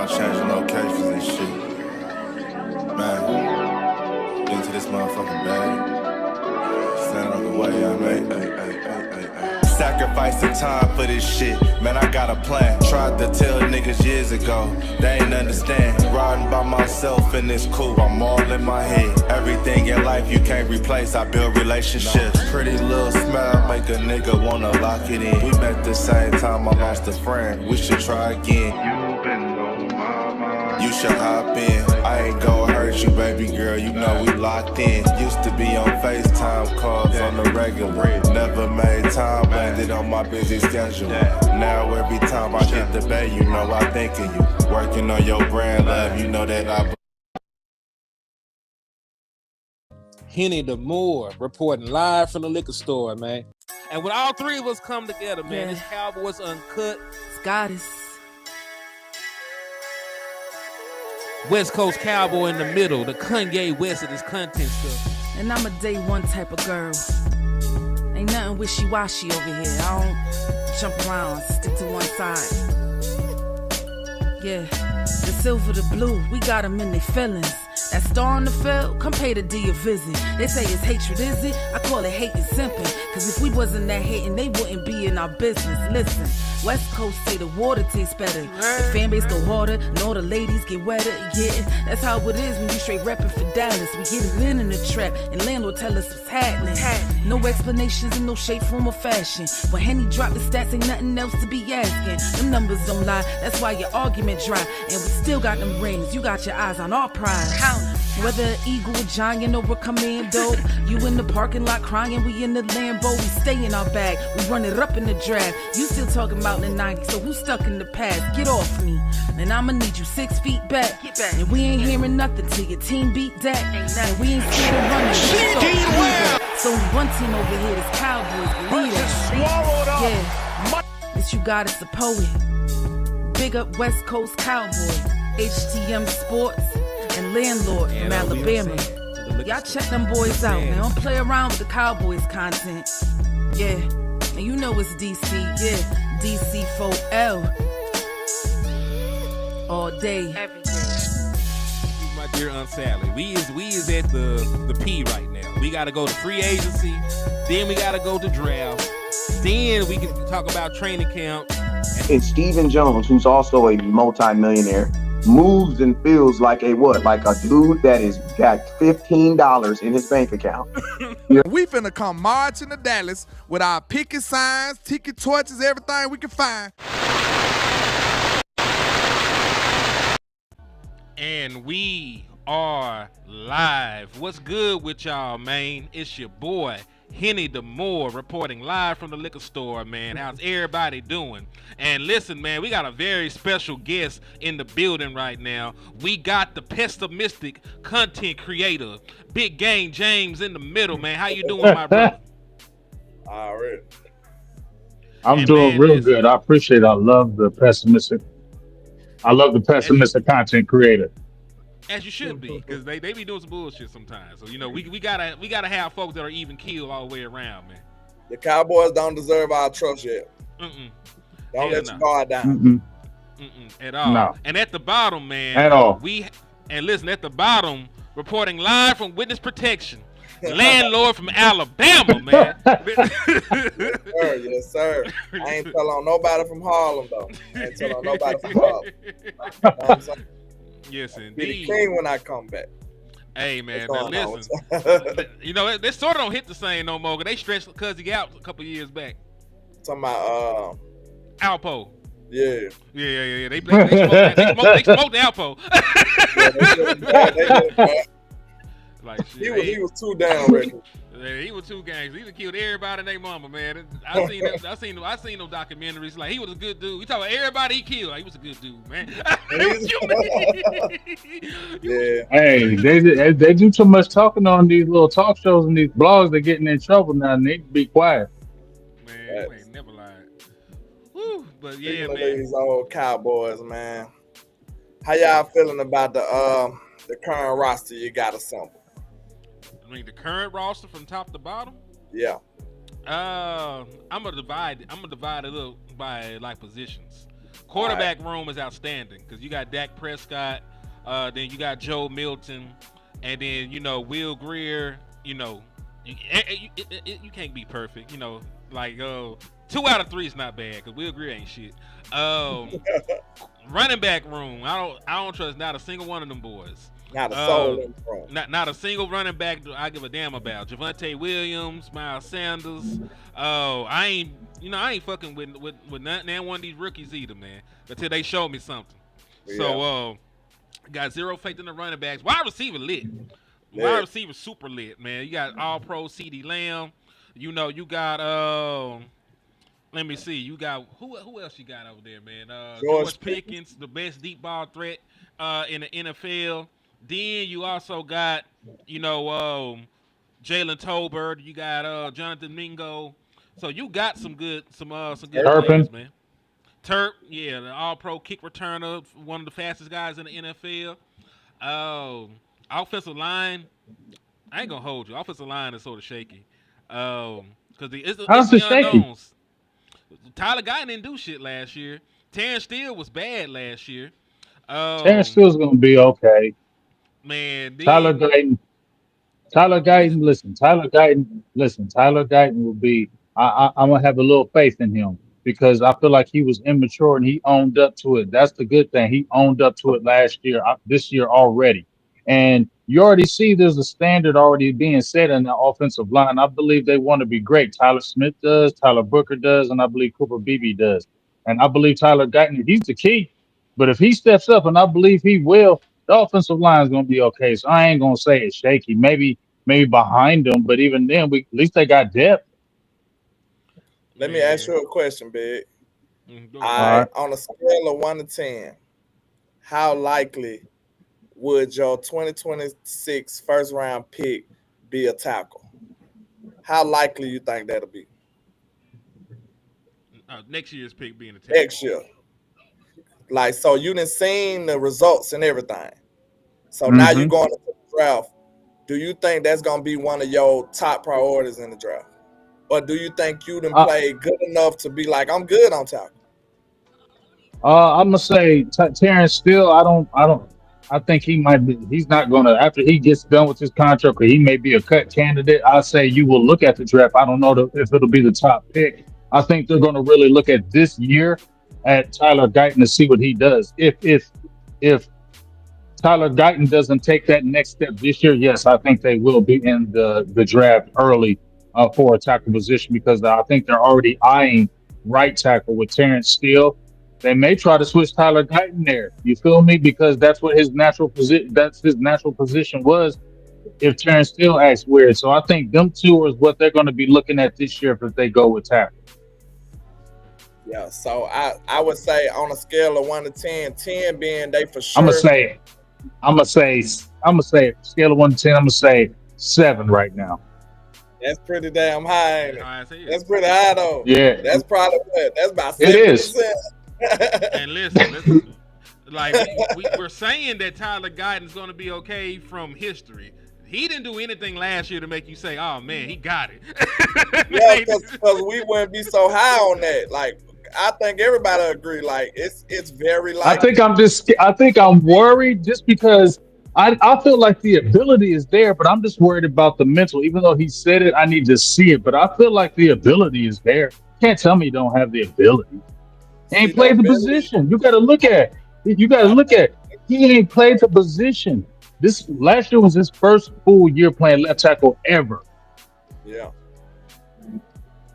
on changing locations and shit. Man, into this motherfucking bag. Stand up the way, I made. Sacrificing time for this shit. Man, I got a plan. Tried to tell niggas years ago. They ain't understand. Riding by myself and it's cool. I'm all in my head. Everything in life you can't replace. I build relationships. Pretty little smile make a nigga wanna lock it in. We met the same time I lost a friend. We should try again. You been on my mind. You should hop in. I ain't gon' hurt you, baby girl. You know we locked in. Used to be on FaceTime calls on the regular. Never made time, landed on my busy schedule. Now every time I hit the bay, you know I think of you. Working on your brand, love, you know that I. Henny the Moore reporting live from the liquor store, man. And when all three of us come together, man, it's Cowboys Uncut. Scottis. West Coast Cowboy in the middle, the Kanye West of this content stuff. And I'm a day one type of girl. Ain't nothing wishy-washy over here. I don't jump around, stick to one side. Yeah, the silver, the blue, we got them in their feelings. That star on the field, come pay the D a visit. They say it's hatred, is it? I call it hate and simping. Cause if we wasn't that hating, they wouldn't be in our business. Listen, West Coast say the water tastes better. The fan base go harder, and all the ladies get wetter. Yeah, that's how it is when you straight reppin' for Dallas. We get it in the trap, and landlord tell us what's happening. No explanations in no shape, form, or fashion. When Henny drop the stats, ain't nothing else to be asking. Them numbers don't lie, that's why your argument dry. And we still got them rings, you got your eyes on our prize. Whether an eagle, a giant, or a commando, you in the parking lot crying, we in the Lambo. We stay in our bag, we run it up in the draft. You still talking about the 90s, so who's stuck in the past? Get off me, and I'ma need you 6 feet back. And we ain't hearing nothing till your team beat that. And we ain't scared of running. So only one team over here is Cowboys, the leaders. Yeah, this you got is the poet. Big up West Coast Cowboy, HTM Sports, and Landlord from Alabama. Y'all check them boys out, man. Don't play around with the Cowboys content. Yeah, and you know it's DC, yeah, DC4L. All day, every day. My dear Aunt Sally, we is at the P right now. We gotta go to free agency, then we gotta go to draft, then we can talk about training camp. And Stephen Jones, who's also a multi-millionaire, moves and feels like a what? Like a dude that is got $15 in his bank account. We finna come marching to Dallas with our picket signs, ticket torches, everything we can find. And we are live. What's good with y'all, man? It's your boy, Henny the Moore, reporting live from the liquor store, man. How's everybody doing? And listen, man, we got a very special guest in the building right now. We got the pessimistic content creator, Big Game James in the middle, man. How you doing, my brother? All right. I'm doing real good. I appreciate it. I love the pessimistic content creator. As you should be, because they be doing some bullshit sometimes. So, you know, we gotta have folks that are even keel all the way around, man. The Cowboys don't deserve our trust yet. Don't let your guard down. At all. No. And at the bottom, man, at all. Listen, at the bottom, reporting live from witness protection, Landlord from Alabama, man. Yes, sir. I ain't telling on nobody from Harlem, though. I ain't telling on nobody from Harlem. You know what I'm saying? Yes, indeed. Be the king when I come back. Hey, man, now listen. You know, they sort of don't hit the same no more. They stretched Cuzzy out a couple years back. Talking about Alpo. Yeah. They smoked the Alpo. Like shit. He was too down ready. Yeah, he was too gangs. He done killed everybody and their mama, man. I seen those documentaries. Like, he was a good dude. We talk about everybody he killed. Like, he was a good dude, man. Yeah. Hey, they do too much talking on these little talk shows and these blogs. They're getting in trouble now. And they need to be quiet. Man, you ain't never lied. Woo, but yeah, man. These old Cowboys, man. How y'all feeling about the current roster you got assembled? I mean, the current roster from top to bottom. Yeah. I'm gonna divide it up by like positions. Quarterback room is outstanding because you got Dak Prescott, then you got Joe Milton, and then Will Greer. You can't be perfect. Like 2 out of 3 is not bad because Will Greer ain't shit. Running back room, I don't trust not a single one of them boys. Not a soul in the room. Not a single running back do I give a damn about. Javonte Williams, Miles Sanders. I ain't fucking with none one of these rookies either, man. Until they show me something. Yeah. So got zero faith in the running backs. Wide receiver lit. Wide receiver super lit, man. You got All Pro CeeDee Lamb. You got let me see. You got who else you got over there, man? George Pickens, the best deep ball threat in the NFL. Then you also got, Jalen Tolbert. You got Jonathan Mingo. So you got some good players, man. Turp, yeah, the All-Pro kick returner, one of the fastest guys in the NFL. Offensive line, I ain't gonna hold you. Offensive line is sort of shaky. Because it's the unknowns. Tyler Guyton didn't do shit last year. Terrence Steele was bad last year. Terrence Steele's gonna be okay. Man, Tyler Guyton, listen. Tyler Guyton will be. I'm gonna have a little faith in him because I feel like he was immature and he owned up to it. That's the good thing. He owned up to it last year, this year already, and you already see there's a standard already being set in the offensive line. I believe they want to be great. Tyler Smith does, Tyler Booker does, and I believe Cooper Beebe does, and I believe Tyler Guyton. He's the key, but if he steps up, and I believe he will. The offensive line is going to be okay. So I ain't going to say it's shaky. Maybe behind them, but even then, at least they got depth. Let me ask you a question, Big. On a scale of 1 to 10, how likely would your 2026 first round pick be a tackle? How likely you think that'll be? Next year's pick being a tackle. Next year. Like, so you done seen the results and everything. So now you're going to the draft. Do you think that's going to be one of your top priorities in the draft? Or do you think you done played good enough to be like, I'm good on tackle? I'm going to say Terrence Steele, I think he might be, he's not going to, after he gets done with his contract, or he may be a cut candidate, I'll say you will look at the draft. I don't know if it'll be the top pick. I think they're going to really look at this year at Tyler Guyton to see what he does. If Tyler Guyton doesn't take that next step this year, yes, I think they will be in the draft early for a tackle position because I think they're already eyeing right tackle with Terrence Steele. They may try to switch Tyler Guyton there. You feel me? Because that's what his natural position. That's his natural position was. If Terrence Steele acts weird, so I think them two is what they're going to be looking at this year if they go with tackle. Yeah, so I would say on a scale of 1 to 10, 10 being they for sure. I'm gonna say scale of 1 to 10. I'm gonna say 7 right now. That's pretty damn high. That's pretty high though. Yeah, that's probably what. That's about 70%. It is. And listen, like we're saying that Tyler Guyton's going to be okay from history. He didn't do anything last year to make you say, "Oh man, he got it." Yeah, because we wouldn't be so high on that. Like, I think everybody agree. Like, it's very likely. I think I'm worried just because I feel like the ability is there, but I'm just worried about the mental. Even though he said it, I need to see it. But I feel like the ability is there. Can't tell me you don't have the ability. He ain't played the position. You got to look at. He ain't played the position. This last year was his first full year playing left tackle ever. Yeah.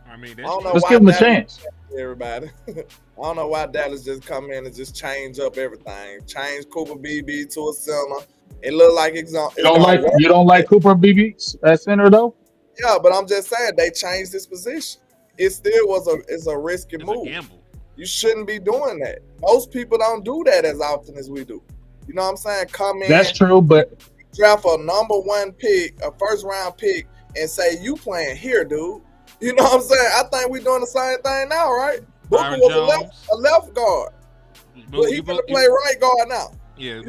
I mean, let's give him a chance. Everybody. I don't know why Dallas just come in and just change up everything. Change Cooper Beebe to a center. It looked like you don't like Cooper Beebe at center though? Yeah, but I'm just saying they changed this position. It still is a risky move. A gamble. You shouldn't be doing that. Most people don't do that as often as we do. You know what I'm saying? Come in. That's true, but draft a number 1 pick, a first round pick, and say you playing here, dude. You know what I'm saying? I think we're doing the same thing now, right? Booker was a left guard. But he's going to play right guard now. Yeah,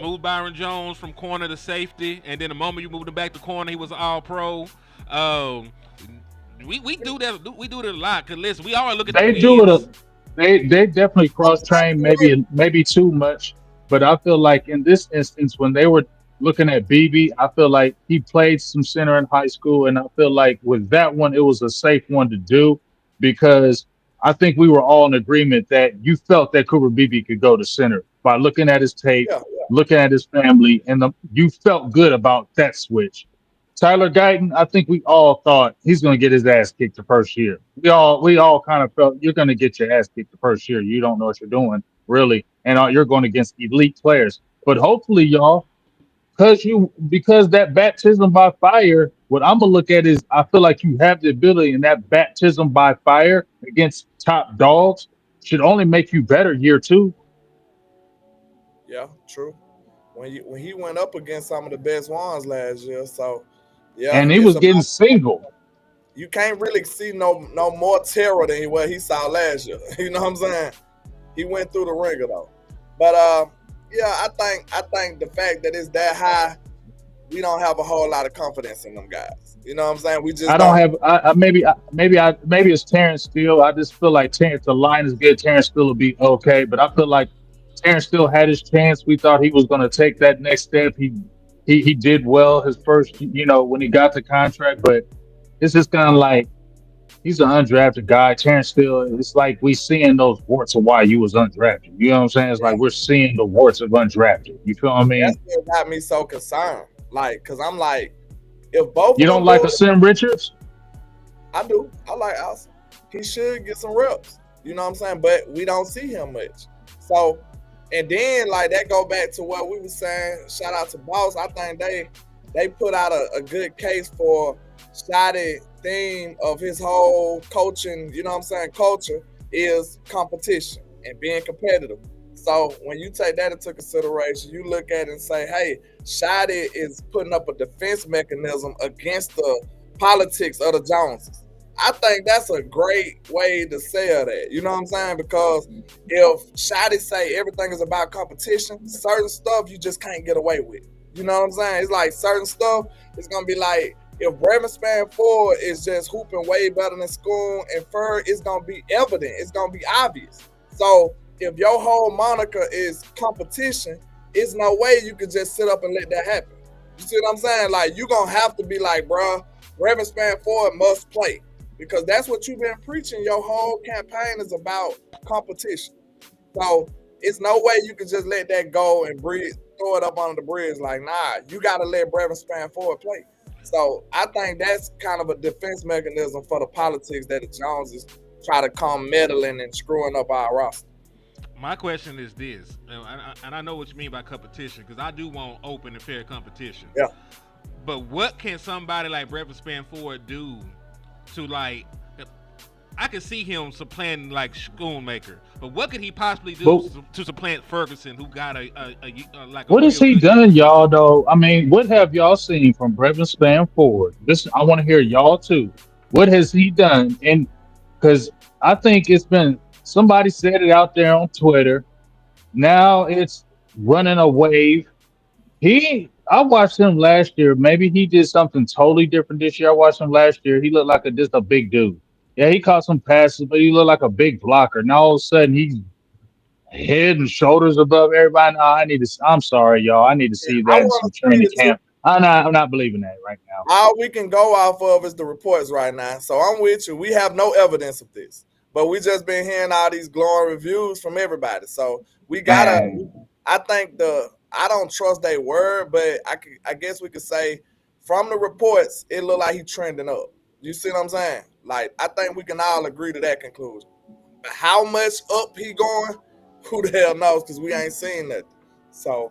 move Byron Jones from corner to safety, and then the moment you moved him back to corner, he was an all-pro. We do that. We do it a lot. Cause listen, we always look at They definitely cross trained, maybe too much. But I feel like in this instance, when they were looking at BB, I feel like he played some center in high school, and I feel like with that one, it was a safe one to do because I think we were all in agreement that you felt that Cooper BB could go to center by looking at his tape, Yeah, looking at his family, and you felt good about that switch. Tyler Guyton, I think we all thought he's going to get his ass kicked the first year. We all kind of felt you're going to get your ass kicked the first year. You don't know what you're doing really, and you're going against elite players. But hopefully, y'all, because that baptism by fire, what I'm gonna look at is I feel like you have the ability, and that baptism by fire against top dogs should only make you better year two. yeah, true. When he went up against some of the best ones last year, so yeah, And he it's was about getting single. you can't really see no more terror than what he saw last year. You know what I'm saying? He went through the ringer though. But yeah, I think the fact that it's that high, we don't have a whole lot of confidence in them guys. You know what I'm saying? We just I don't don't. have. Maybe it's Terrence Steele. I just feel like Terrence. The line is good. Terrence Steele will be okay, but I feel like Terrence Steele had his chance. We thought he was going to take that next step. He did well his first. When he got the contract, but it's just kind of like he's an undrafted guy. Terrence Steele. It's like we seeing those warts of why you was undrafted. You know what I'm saying? It's Yeah, like we're seeing the warts of undrafted. You feel what I that's mean? what got me so concerned. Like, cause I'm like, if both You of don't them like a boys, Sim Richards? I do. I like Austin. He should get some reps. You know what I'm saying? But we don't see him much. So, and then like that go back to what we were saying. Shout out to Boss. I think they put out a good case for Shotty theme of his whole coaching. You know what I'm saying? Culture is competition and being competitive. So when you take that into consideration, you look at it and say, hey, Shotty is putting up a defense mechanism against the politics of the Joneses. I think that's a great way to sell that. You know what I'm saying? Because if Shotty say everything is about competition, certain stuff you just can't get away with. You know what I'm saying? It's like certain stuff, it's going to be like, if Brevin Span Ford is just hooping way better than Schoon and Fur, it's going to be evident. It's going to be obvious. So if your whole moniker is competition, it's no way you could just sit up and let that happen. You see what I'm saying? Like, you're going to have to be like, bruh, Brevin Span Ford must play. Because that's what you've been preaching. Your whole campaign is about competition. So it's no way you can just let that go and throw it up under the bridge. Like, nah, you got to let Brevin Span Ford play. So I think that's kind of a defense mechanism for the politics that the Joneses try to come meddling and screwing up our roster. My question is this, and I know what you mean by competition, because I do want open and fair competition. Yeah. But what can somebody like Brevin Span Ford do to like? I can see him supplanting like Schoonmaker, but what could he possibly do to supplant Ferguson, who got a like a What has real he good done, y'all? Though I mean, what have y'all seen from Brevin Span Ford? This I want to hear y'all too. What has he done? And because I think it's been somebody said it out there on Twitter. Now it's running a wave. I watched him last year. Maybe he did something totally different this year. I watched him last year. He looked like just a big dude. Yeah, he caught some passes, but he looked like a big blocker. Now all of a sudden he's head and shoulders above everybody. No, I'm sorry, y'all. I need to Yeah, see I that in want some to see training it too. camp. I'm not believing that right now. All we can go off of is the reports right now. So I'm with you. We have no evidence of this, but we just been hearing all these glowing reviews from everybody. So we gotta. Man, I think I don't trust their word, but I guess we could say from the reports, it looked like he's trending up. You see what I'm saying? Like, I think we can all agree to that conclusion. But how much up he going, who the hell knows? Because we ain't seen nothing. So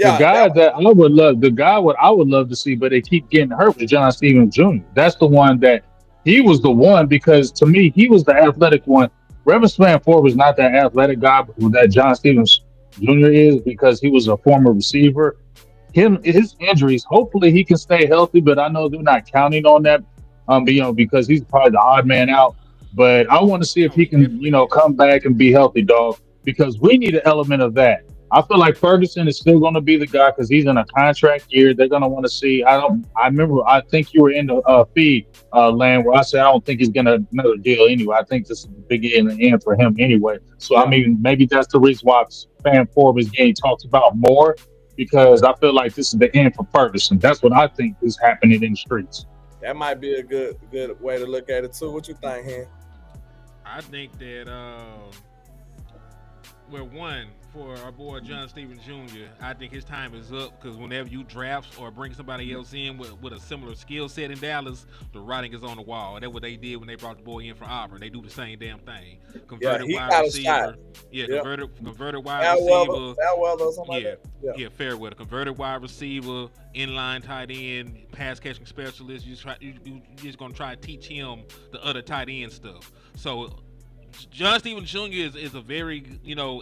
the yeah, guy that I would love, the guy what I would love to see, but they keep getting hurt was John Stevens Jr. That's the one that he was the one because to me he was the athletic one. Reverend Span Ford was not that athletic guy, but that John Stevens Jr. is because he was a former receiver. His injuries. Hopefully he can stay healthy, but I know they're not counting on that. Because he's probably the odd man out. But I want to see if oh, he he can, definitely is. come back and be healthy, dog. Because we need an element of that. I feel like Ferguson is still going to be the guy because he's in a contract year. They're going to want to see. I don't. I remember. I think you were in the feed land where I said I don't think he's going to another deal anyway. I think this is the big in the end for him anyway. So I mean, maybe that's the reason why Fan Four is getting talked about more because I feel like this is the end for Ferguson. That's what I think is happening in the streets. That might be a good way to look at it too. What you think, Hen? I think that well, one for our boy John Stevens Jr. I think his time is up because whenever you draft or bring somebody else in with a similar skill set in Dallas, the writing is on the wall. And that's what they did when they brought the boy in from Auburn. They do the same damn thing. Converted he wide got a receiver. shot. Yeah, Yep. converted wide receiver. Fairweather or something like that. Yeah, Fairweather. Converted wide receiver, inline tight end, pass catching specialist. You just gonna try to teach him the other tight end stuff. So John Stevens Jr. is a very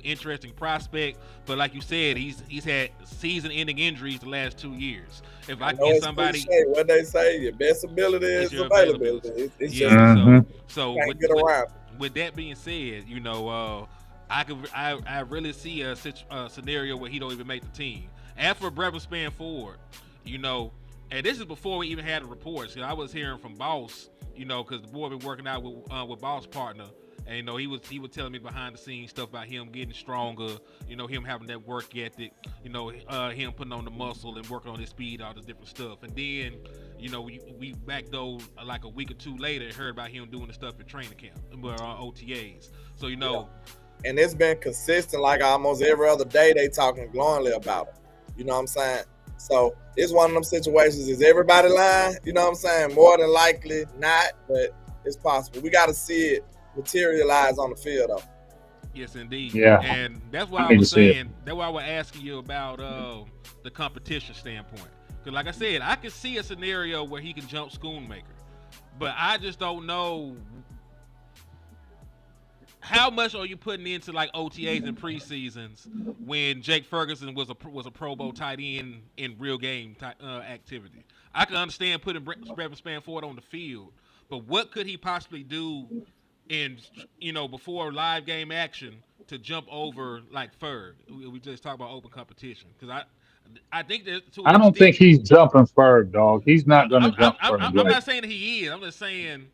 interesting prospect, but like you said, he's had season-ending injuries the last 2 years. If I can get somebody, what they say, your best ability is your availability. It's yeah. just So can't get around. with that being said, I really see a scenario where he don't even make the team. As for Brevin Span Ford, and this is before we even had the reports. I was hearing from Boss, because the boy been working out with Boss partner. And he was telling me behind the scenes stuff about him getting stronger, him having that work ethic, him putting on the muscle and working on his speed, all this different stuff. And then, we back though like a week or two later heard about him doing the stuff at training camp, OTAs. So and it's been consistent. Like almost every other day, they talking glowingly about him. You know what I'm saying? So it's one of them situations. Is everybody lying? You know what I'm saying? More than likely not, but it's possible. We got to see it materialize on the field though. Yes, indeed. Yeah. And that's why I was saying, that's why I was asking you about the competition standpoint. Because like I said, I could see a scenario where he can jump Schoonmaker. But I just don't know how much are you putting into like OTAs and preseasons when Jake Ferguson was a Pro Bowl tight end in real game activity. I can understand putting Brevin Span Ford on the field, but what could he possibly do in before live game action to jump over like Ferg? We just talk about open competition because I think that I don't think he's jumping Ferg, dog. He's not going to jump Ferg. I'm not saying that he is. I'm just saying,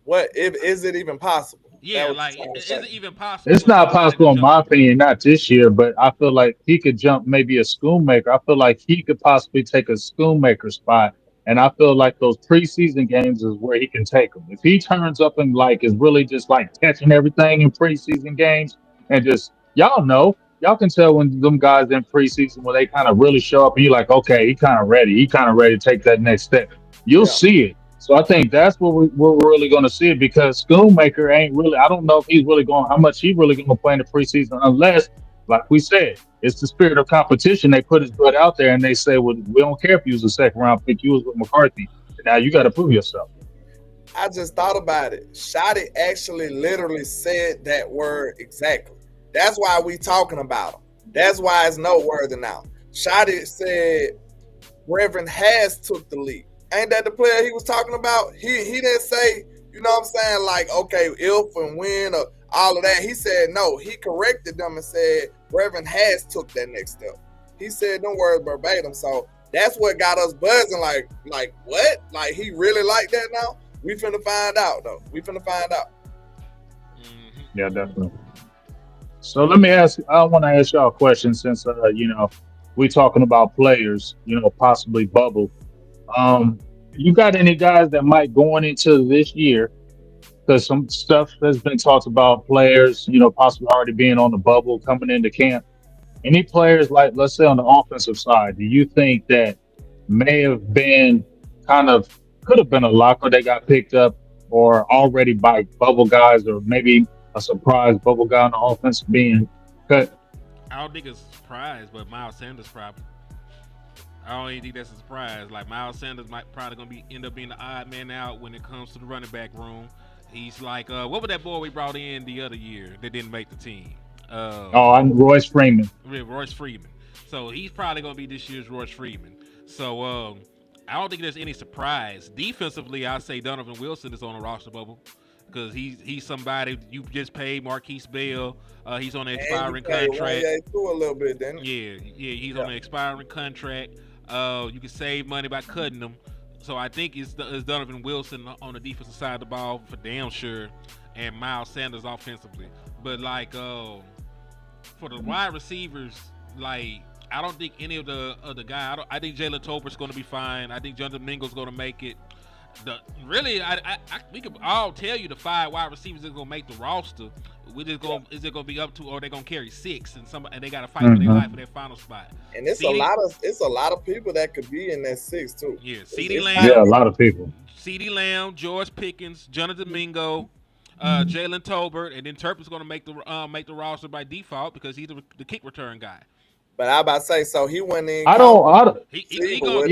what if is it even possible? Yeah, like is it even possible? It's not possible in my opinion, not this year, but I feel like he could jump maybe a Schoonmaker. I feel like he could possibly take a Schoonmaker spot. And I feel like those preseason games is where he can take them. If he turns up and like is really just like catching everything in preseason games and just y'all can tell when them guys in preseason when they kind of really show up and you're like, okay, he kind of ready to take that next step. You'll see it. So I think that's what we're really going to see it because Schoonmaker ain't really. I don't know if he's really going how much he's really going to play in the preseason unless, like we said, it's the spirit of competition. They put his butt out there and they say, well, we don't care if you was a second round pick. You was with McCarthy. Now you got to prove yourself. I just thought about it. Shotty actually literally said that word exactly. That's why we talking about him. That's why it's noteworthy now. Shotty said Reverend has took the lead. Ain't that the player he was talking about? He didn't say, you know what I'm saying, like, okay, if and when or all of that. He said no. He corrected them and said Reverend has took that next step. He said them words verbatim. So that's what got us buzzing. Like what? Like he really like that now? We finna find out though. Mm-hmm. Yeah, definitely. So let me ask. I want to ask y'all a question since we talking about players, possibly bubble. You got any guys that might going into this year? Because some stuff has been talked about players, possibly already being on the bubble, coming into camp. Any players like, let's say on the offensive side, do you think that may have been could have been a lock or they got picked up or already by bubble guys or maybe a surprise bubble guy on the offense being cut? I don't think it's a surprise, but Miles Sanders probably. I don't even think that's a surprise. Like Miles Sanders might probably gonna end up being the odd man out when it comes to the running back room. He's like, what was that boy we brought in the other year that didn't make the team? I'm Royce Freeman. Royce Freeman. So he's probably gonna be this year's Royce Freeman. So I don't think there's any surprise. Defensively, I say Donovan Wilson is on a roster bubble. because he's somebody you just paid Marquise Bell. He's on an And you expiring played contract. Wanye too a little bit, didn't it? Yeah, he's on an expiring contract. You can save money by cutting him. So I think it's Donovan Wilson on the defensive side of the ball for damn sure, and Miles Sanders offensively. But like for the wide receivers, like I don't think any of the guy. I think Jalen Tolbert's going to be fine. I think John Domingo's going to make it. We could all tell you the 5 wide receivers that are gonna make the roster. We just going is it gonna be up to, or they gonna carry 6 and they gotta fight for their life for their final spot. And it's a lot of people that could be in that 6 too. Yeah, CeeDee Lamb. Yeah, a lot of people. CeeDee Lamb, George Pickens, Jonathan Domingo, Jalen Tolbert, and then Turpin's gonna make the roster by default because he's the kick return guy. But I about to say, so he went in. I don't. He gonna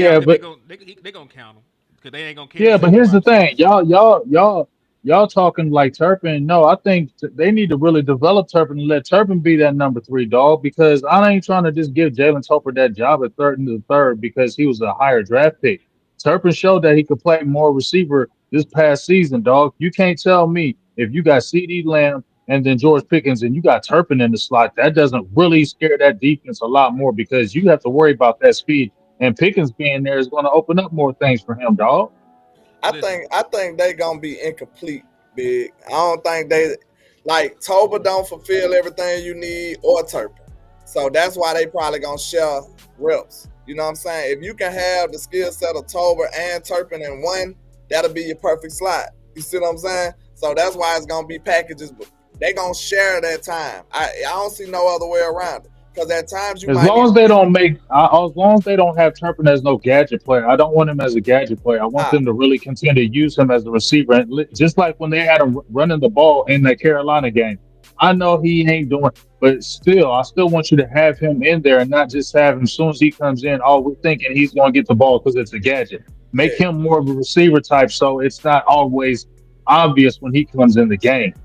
they gonna count him. They ain't gonna Yeah, but here's the thing, y'all talking like Turpin. No, I think they need to really develop Turpin and let Turpin be that number 3 dog, because I ain't trying to just give Jalen Tolbert that job at third because he was a higher draft pick. Turpin showed that he could play more receiver this past season, dog. You can't tell me if you got CeeDee Lamb and then George Pickens and you got Turpin in the slot, that doesn't really scare that defense a lot more because you have to worry about that speed. And Pickens being there is going to open up more things for him, dog. I think they gonna be incomplete, big. I don't think they like Tober don't fulfill everything you need or Turpin. So that's why they probably gonna share reps. You know what I'm saying? If you can have the skill set of Tober and Turpin in one, that'll be your perfect slot. You see what I'm saying? So that's why it's gonna be packages, but they gonna share that time. I don't see no other way around it. Because at times as long as they don't have Turpin as no gadget player, I don't want him as a gadget player. I want them to really continue to use him as a receiver, and just like when they had him running the ball in that Carolina game. I know he ain't doing, but still, I still want you to have him in there and not just have him as soon as he comes in. Oh, we're thinking he's going to get the ball because it's a gadget. Make him more of a receiver type, so it's not always obvious when he comes in the game.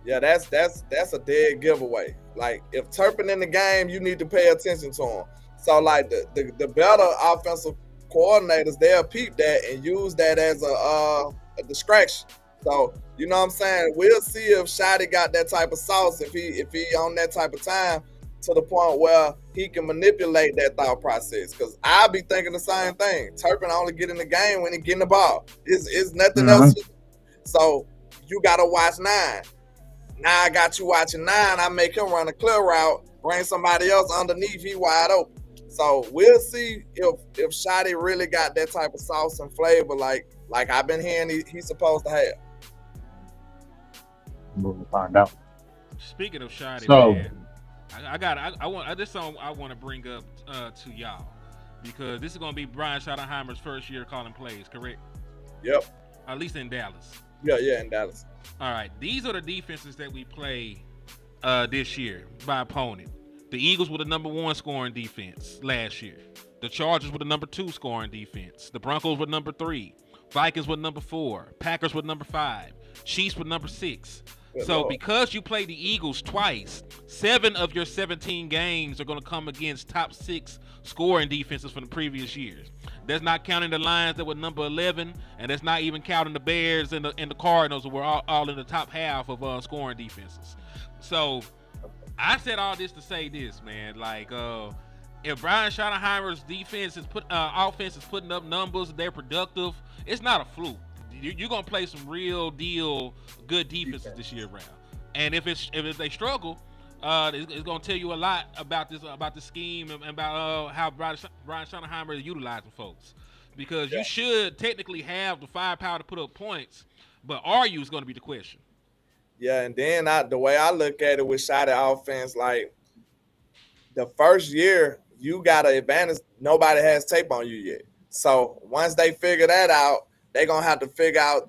Yeah, that's a dead giveaway. Like if Turpin in the game, you need to pay attention to him. So like the better offensive coordinators, they'll peep that and use that as a distraction. So you know what I'm saying? We'll see if Shotty got that type of sauce, if he on that type of time to the point where he can manipulate that thought process. Because I'll be thinking the same thing. Turpin only get in the game when he getting the ball. It's nothing else. So you gotta watch 9. Now I got you watching 9. I make him run a clear route, bring somebody else underneath. He wide open. So we'll see if Shotty really got that type of sauce and flavor like I've been hearing he's supposed to have. We'll find out. Speaking of Shotty, so, man, I want to bring up to y'all because this is going to be Brian Schottenheimer's first year calling plays, correct? Yep. At least in Dallas. Yeah, in Dallas. All right, these are the defenses that we play this year by opponent. The Eagles were the number 1 scoring defense last year. The Chargers were the number 2 scoring defense. The Broncos were number 3. Vikings were number 4. Packers were number 5. Chiefs were number 6. So because you played the Eagles twice, 7 of your 17 games are going to come against top 6 scoring defenses from the previous years. That's not counting the Lions that were number 11, and that's not even counting the Bears and the Cardinals that were all in the top half of scoring defenses. So I said all this to say this, man. Like, if Brian Schottenheimer's offense is putting up numbers, they're productive, it's not a fluke. You're gonna play some real deal good defenses this year around, and if they struggle, it's gonna tell you a lot about the scheme and about how Brian Schottenheimer is utilizing folks, because you should technically have the firepower to put up points, but are you is gonna be the question. Yeah, and then the way I look at it with Shotty offense, like the first year you got an advantage. Nobody has tape on you yet, so once they figure that out, they're gonna have to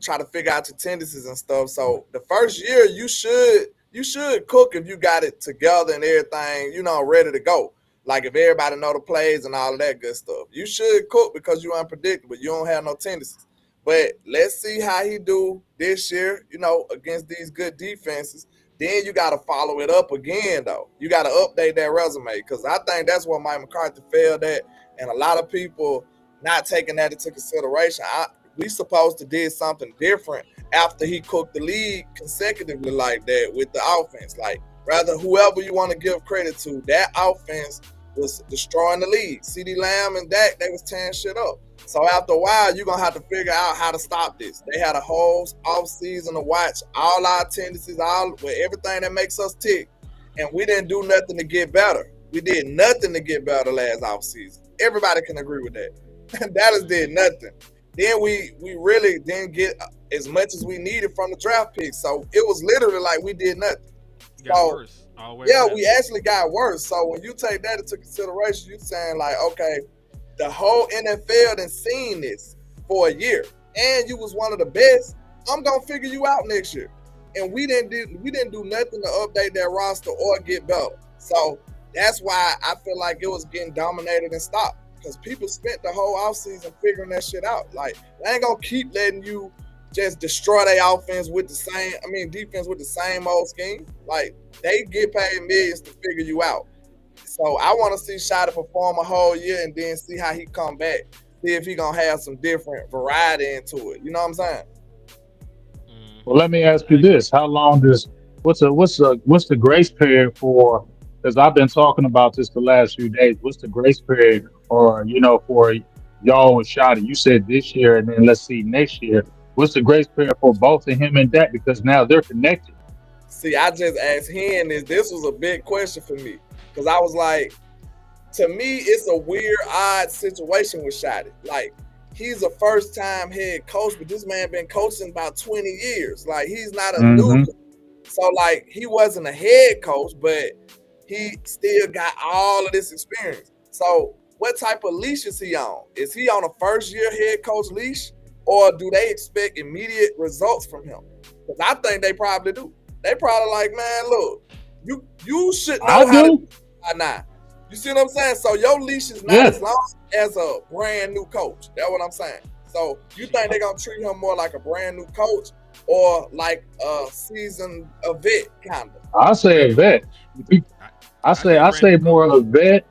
try to figure out your tendencies and stuff. So the first year you should cook if you got it together and everything, ready to go. Like if everybody know the plays and all of that good stuff. You should cook because you're unpredictable. You don't have no tendencies. But let's see how he do this year, against these good defenses. Then you gotta follow it up again though. You gotta update that resume, because I think that's where Mike McCarthy failed at, and a lot of people not taking that into consideration. we supposed to did something different after he cooked the league consecutively like that with the offense. Like, rather whoever you want to give credit to, that offense was destroying the league. CeeDee Lamb and Dak, they was tearing shit up. So after a while, you're going to have to figure out how to stop this. They had a whole off season to watch all our tendencies, with everything that makes us tick. And we didn't do nothing to get better. We did nothing to get better last off season. Everybody can agree with that. Dallas did nothing. Then we really didn't get as much as we needed from the draft picks. So it was literally like we did nothing. Got worse. Yeah, we actually got worse. So when you take that into consideration, you're saying like, okay, the whole NFL done seen this for a year, and you was one of the best. I'm gonna figure you out next year. And we didn't do nothing to update that roster or get better. So that's why I feel like it was getting dominated and stopped. Because people spent the whole offseason figuring that shit out. Like, they ain't gonna keep letting you just destroy their defense with the same old scheme. Like, they get paid millions to figure you out. So I want to see Shotty perform a whole year and then see how he come back. See if he gonna have some different variety into it. You know what I'm saying? Well, let me ask you this: how long does what's the grace period for? Because I've been talking about this the last few days. What's the grace period, or for y'all with Shotty? You said this year, and then let's see next year. What's the grace period for both of him and Dak? Because now they're connected. See, I just asked him this was a big question for me. Because I was like, to me, it's a weird, odd situation with Shotty. Like, he's a first-time head coach, but this man been coaching about 20 years. Like, he's not a new coach. So, like, he wasn't a head coach, but he still got all of this experience. So, what type of leash is he on? Is he on a first-year head coach leash, or do they expect immediate results from him? Because I think they probably do. They probably like, man, look, you should know how to do it by now. You see what I'm saying? So your leash is not as long as a brand new coach. That's what I'm saying. So you think they're gonna treat him more like a brand new coach or like a seasoned vet kind of? I say a vet. I say more of a vet.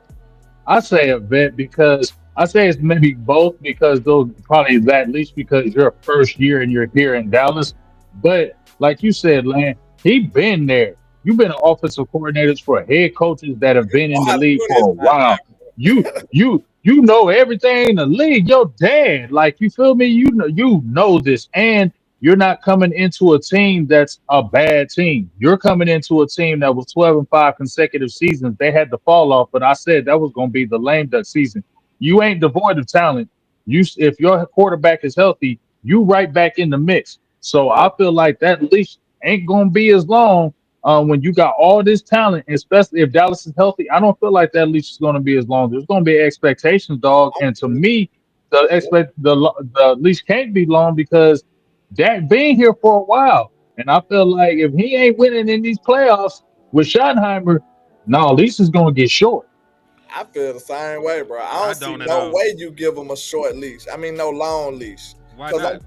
I say a vet because I say it's maybe both because those probably that least because you're a first year and you're here in Dallas. But like you said, Lan, he been there. You've been offensive coordinators for head coaches that have been in the league for a while. You know everything in the league. Your dad, like you feel me? You know this, and you're not coming into a team that's a bad team. You're coming into a team that was 12-5 consecutive seasons. They had to fall off, but I said that was going to be the lame duck season. You ain't devoid of talent. If your quarterback is healthy, you right back in the mix. So I feel like that leash ain't going to be as long. When you got all this talent, especially if Dallas is healthy, I don't feel like that leash is going to be as long. There's going to be expectations, dog. And to me, the leash can't be long because Dak been here for a while. And I feel like if he ain't winning in these playoffs with Schottenheimer, no, leash is going to get short. I feel the same way, bro. I don't see no way you give him a short leash. I mean, no long leash. Because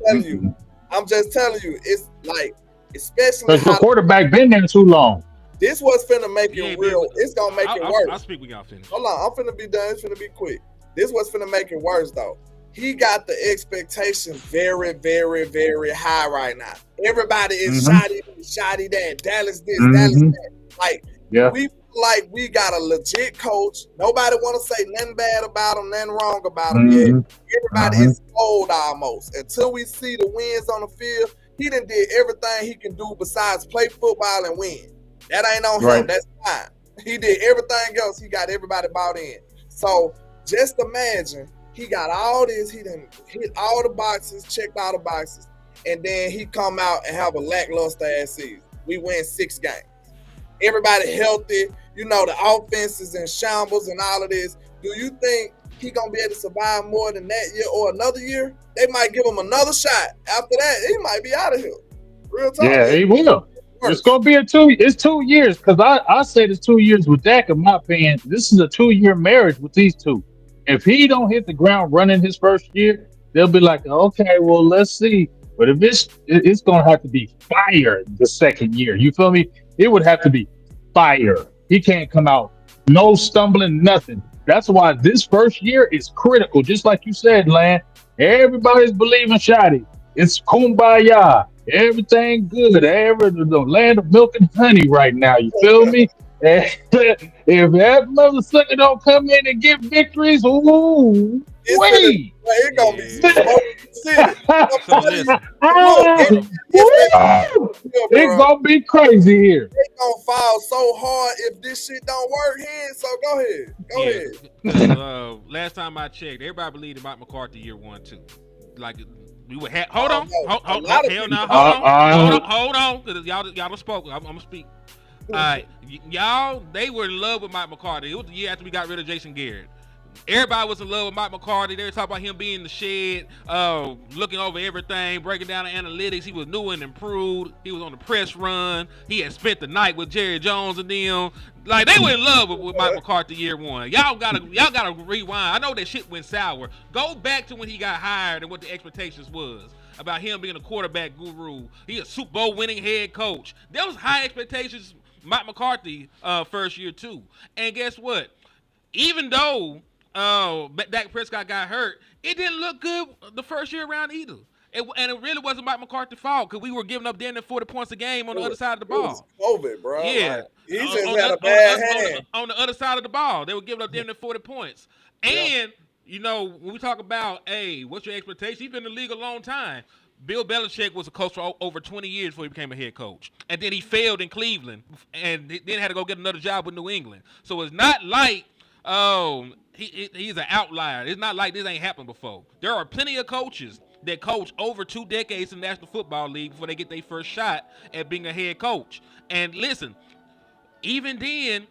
I'm just telling you, it's like, especially because the quarterback been there too long. This was finna make it real. It's gonna make it worse. I'll speak when y'all finish. Hold on, I'm finna be done. It's finna be quick. This was finna make it worse though. He got the expectation very, very, very high right now. Everybody is Shotty that, Dallas this, Dallas that. Like we like we got a legit coach. Nobody want to say nothing bad about him, nothing wrong about him yet. Everybody is sold almost until we see the wins on the field. He done did everything he can do besides play football and win. That ain't on him. That's fine. He did everything else. He got everybody bought in. So just imagine he got all this. He done hit all the boxes, checked all the boxes, and then he come out and have a lackluster ass season. We win 6 games. Everybody healthy. You know, the offense is in shambles and all of this. Do you think he gonna be able to survive more than that year or another year? They might give him another shot. After that, he might be out of here. Real talk. Yeah, he will. It's gonna be it's 2 years because I said it's 2 years with Dak. In my opinion, this is a 2-year marriage with these two. If he don't hit the ground running his first year, they'll be like, okay, well, let's see. But if it's gonna have to be fire the second year. You feel me? It would have to be fire. He can't come out no stumbling, nothing. That's why this first year is critical. Just like you said, Lan, Everybody's believing Shotty. It's kumbaya. Everything good. The land of milk and honey right now. You feel me? And if that mother sucker don't come in and get victories, ooh, wait. It's gonna be some Yeah. smoke in the city. I'm So telling you. listen, Look, It's bro. gonna be crazy here. They gonna fall so hard if this shit don't work here. So go ahead. Go yeah, ahead. because last time I checked, everybody believed in Mike McCarthy year 1 too. Like we would have. Hold on, No. A hold, lot of hell people. no, Uh, hold on, because y'all done spoke. I'm gonna speak. All right, y'all, they were in love with Mike McCarthy. It was the year after we got rid of Jason Garrett. Everybody was in love with Mike McCarthy. They were talking about him being in the shed, looking over everything, breaking down the analytics. He was new and improved. He was on the press run. He had spent the night with Jerry Jones and them. Like they were in love with Mike McCarthy year 1. Y'all gotta rewind. I know that shit went sour. Go back to when he got hired and what the expectations was about him being a quarterback guru. He a Super Bowl winning head coach. There was high expectations. Mike McCarthy first year too. And guess what? Even though Dak Prescott got hurt, it didn't look good the first year around either. And it really wasn't Mike McCarthy's fault because we were giving up damn near 40 points a game on the other side of the ball. It was COVID, bro. Yeah. Like, he just had a bad hand. On the other side of the ball, they were giving up damn near 40 points. And, you know, when we talk about, hey, what's your expectation? He's been in the league a long time. Bill Belichick was a coach for over 20 years before he became a head coach. And then he failed in Cleveland and then had to go get another job with New England. So it's not like he's an outlier. It's not like this ain't happened before. There are plenty of coaches that coach over 2 decades in the National Football League before they get their first shot at being a head coach. And listen, even then,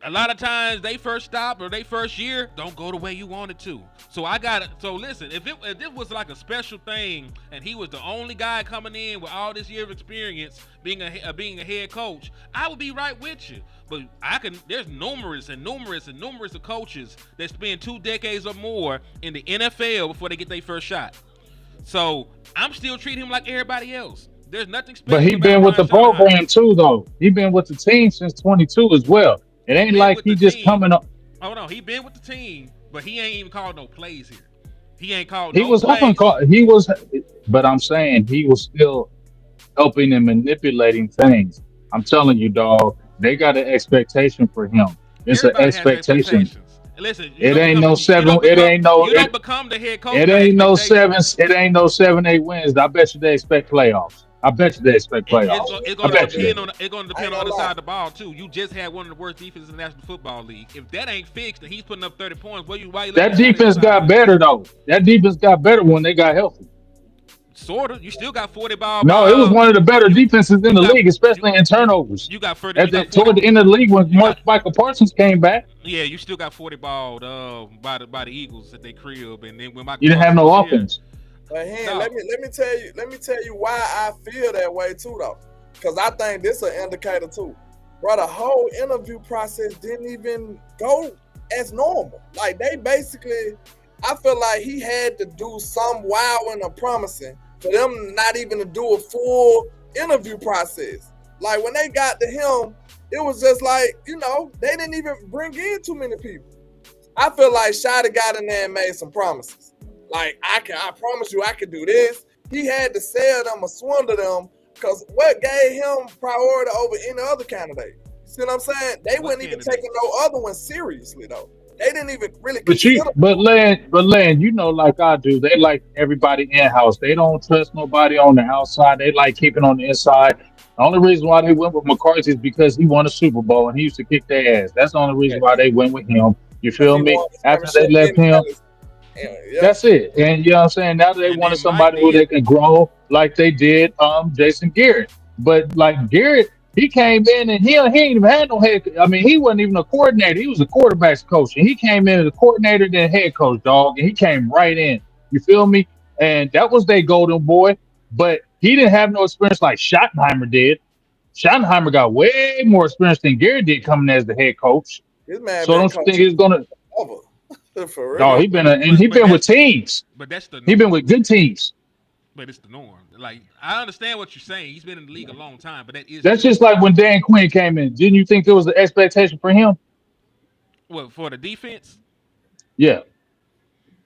a lot of times they first stop or they first year don't go the way you want it to. So listen, if this was like a special thing and he was the only guy coming in with all this year of experience being a head coach, I would be right with you. But there's numerous of coaches that spend 2 decades or more in the NFL before they get their first shot. So I'm still treating him like everybody else. There's nothing special. But he been with the program too, though. He been with the team since 22 as well. It ain't like he just coming up. Hold on, he been with the team, but he ain't even called no plays here. He ain't called. He no was plays. helping call. He was, but I'm saying he was still helping and manipulating things. I'm telling you, dog. They got an expectation for him. It's an expectation. Listen, it ain't no 7. It ain't no. You don't become the head coach. It ain't no 7. It ain't no 7-8 wins. I bet you they expect playoffs. I bet you they expect playoffs. It's going to depend on the other side of the ball too. You just had one of the worst defenses in the National Football League. If that ain't fixed and he's putting up 30 points, why you that defense got better though. That defense got better when they got healthy. Sort of. You still got 40 ball. No, it was one of the better defenses in the league, especially in turnovers. You got 40. Toward the end of the league when Michael Parsons came back. Yeah, you still got 40 balled by the Eagles at their crib, and then when Michael you didn't have no offense. But let me tell you why I feel that way too, though, because I think this is an indicator too. Bro, the whole interview process didn't even go as normal. Like they basically, I feel like he had to do some wowing or promising for them not even to do a full interview process. Like when they got to him, it was just like, you know, they didn't even bring in too many people. I feel like Shotty got in there and made some promises. Like, I promise you I can do this. He had to sell them or swindle them because what gave him priority over any other candidate? You see what I'm saying? They wouldn't even taking no other one seriously, though. They didn't even really consider. But Len, you know, like I do, they like everybody in-house. They don't trust nobody on the outside. They like keeping on the inside. The only reason why they went with McCarthy is because he won a Super Bowl and he used to kick their ass. That's the only reason why they went with him. You feel me? After they left him, that's it. And you know what I'm saying? Now they wanted somebody who they can grow like they did Jason Garrett. But like Garrett, he came in and he ain't even had no head. I mean, he wasn't even a coordinator. He was a quarterback's coach. And he came in as a coordinator, then head coach, dog. And he came right in. You feel me? And that was their golden boy. But he didn't have no experience like Schottenheimer did. Schottenheimer got way more experience than Garrett did coming as the head coach. So don't think he's gonna. For real. No, he been with teams. But that's the norm. He been with good teams. But it's the norm. Like I understand what you're saying. He's been in the league a long time, but that's just like when Dan Quinn came in. Didn't you think there was an expectation for him? What, for the defense? Yeah.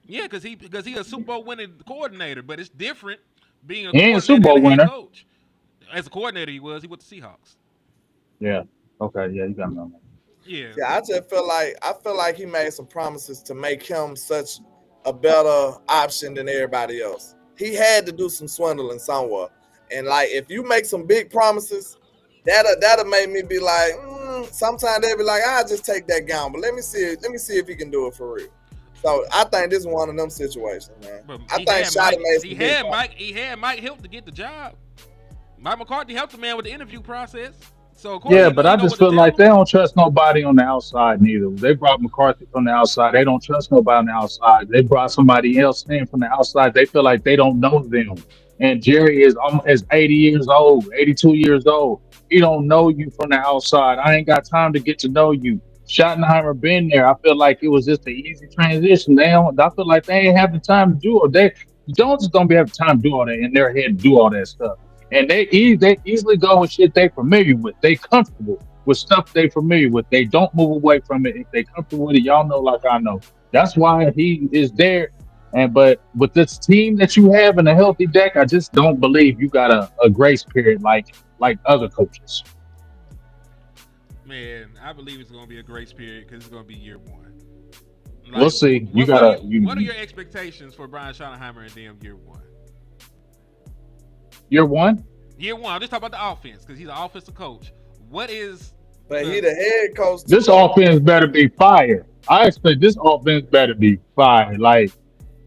Yeah, because he a Super Bowl winning coordinator, but it's different being a He ain't a Super coordinator Bowl and a head winner. coach. As a coordinator, he was. He with the Seahawks. Yeah. Okay. Yeah, you got me on that. Yeah. Yeah, I feel like he made some promises to make him such a better option than everybody else. He had to do some swindling somewhere, and like if you make some big promises, that'll make me be like, sometimes they'll be like, I'll just take that gamble. Let me see if he can do it for real. So I think this is one of them situations, man. But I think Shotty made some big promises. He had Mike help to get the job. Mike McCarthy helped the man with the interview process. So of course, Yeah, but I just feel like they don't trust nobody on the outside neither. They brought McCarthy from the outside. They don't trust nobody on the outside. They brought somebody else in from the outside. They feel like they don't know them. And Jerry is 80 years old, 82 years old. He don't know you from the outside. I ain't got time to get to know you. Schottenheimer been there. I feel like it was just an easy transition. I feel like they ain't have the time to do it. They Jones don't be having time to do all that in their head, do all that stuff. And they easily go with shit they familiar with. They comfortable with stuff they familiar with. They don't move away from it. If they comfortable with it, y'all know like I know. That's why he is there. But with this team that you have in a healthy deck, I just don't believe you got a grace period like other coaches. Man, I believe it's going to be a grace period because it's going to be year one. Like, we'll see. What are your expectations for Brian Schottenheimer and them year one? Year one? Year one. I'm just talking about the offense because he's an offensive coach. What is? But he the head coach. This offense better be fire. I expect this offense better be fire. Like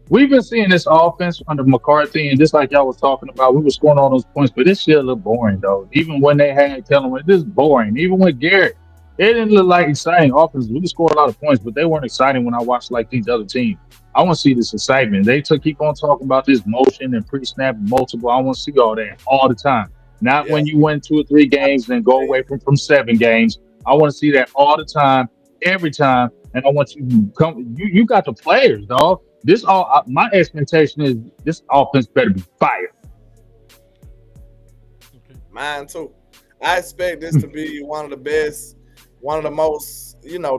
we've been seeing this offense under McCarthy, and just like y'all was talking about, we were scoring all those points, but this shit look boring though. Even when they had Kellen, this is boring. Even with Garrett, it didn't look like exciting offense. We scored a lot of points, but they weren't exciting when I watched like these other teams. I want to see this excitement. They keep on talking about this motion and pre-snap multiple. I want to see all that all the time. Not when you win 2 or 3 games and go away from 7 games. I want to see that all the time, every time. And I want you to come. You got the players, dog. My expectation is this offense better be fire. Mine too. I expect this to be one of the best, one of the most,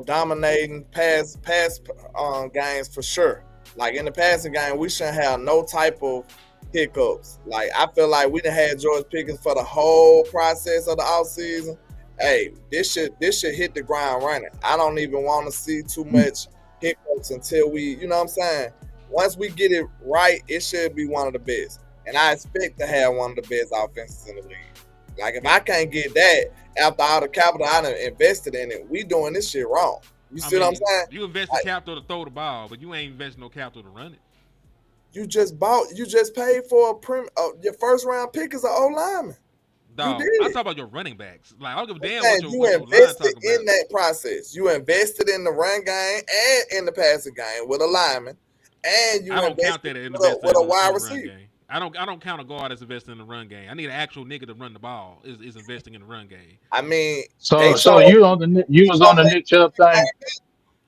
dominating pass games for sure. Like in the passing game, we shouldn't have no type of hiccups. Like I feel like we done had George Pickens for the whole process of the offseason. Hey, this should hit the ground running. I don't even want to see too much hiccups until we, you know what I'm saying? Once we get it right, it should be one of the best. And I expect to have one of the best offenses in the league. Like if I can't get that after all the capital I done invested in it, we doing this shit wrong. You see what I'm saying? You invested capital to throw the ball, but you ain't investing no capital to run it. You just paid for your first round pick as an O lineman. Dog, I'm talking about your running backs. Like I don't give a damn what you invested in that process. You invested in the run game and in the passing game with a lineman, and you invested with a wide receiver. I don't count a guard as investing in the run game. I need an actual nigga to run the ball. Is investing in the run game. I mean, so you was on the Nick Chubb thing.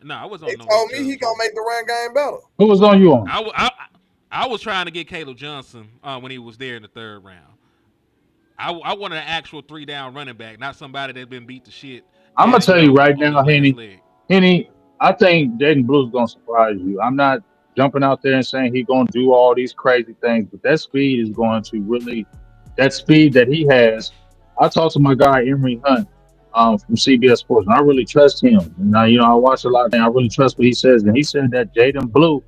No, I wasn't. They told me he gonna make the run game better. Who was on you on? I was trying to get Caleb Johnson when he was there in the 3rd round. I wanted an actual 3-down running back, not somebody that's been beat to shit. I'm gonna tell you right now, Henny. I think Jaden Blue's gonna surprise you. I'm not jumping out there and saying he's gonna do all these crazy things, but that speed is going to really, that speed that he has. I talked to my guy Emery Hunt from CBS Sports, and I really trust him. And I watch a lot, and I really trust what he says. And he said that Jaden Blue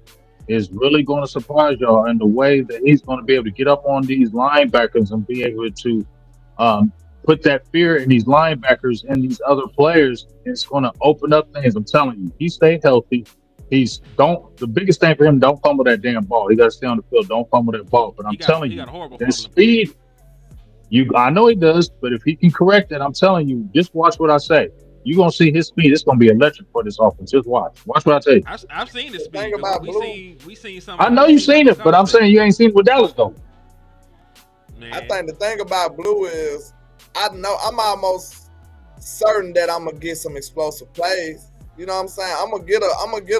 is really going to surprise y'all in the way that he's going to be able to get up on these linebackers and be able to put that fear in these linebackers and these other players. It's going to open up things. I'm telling you, he stayed healthy. The biggest thing for him, don't fumble that damn ball. He got to stay on the field. Don't fumble that ball. But I'm telling you, that speed, I know he does, but if he can correct it, I'm telling you, just watch what I say. You're going to see his speed. It's going to be electric for this offense. Just watch. Watch what I tell you. I've seen this speed. We seen something. I know you've seen it, but I'm saying you ain't seen it with Dallas, though. Man. I think the thing about Blue is, I'm almost certain that I'm going to get some explosive plays. You know what I'm saying? I'm gonna get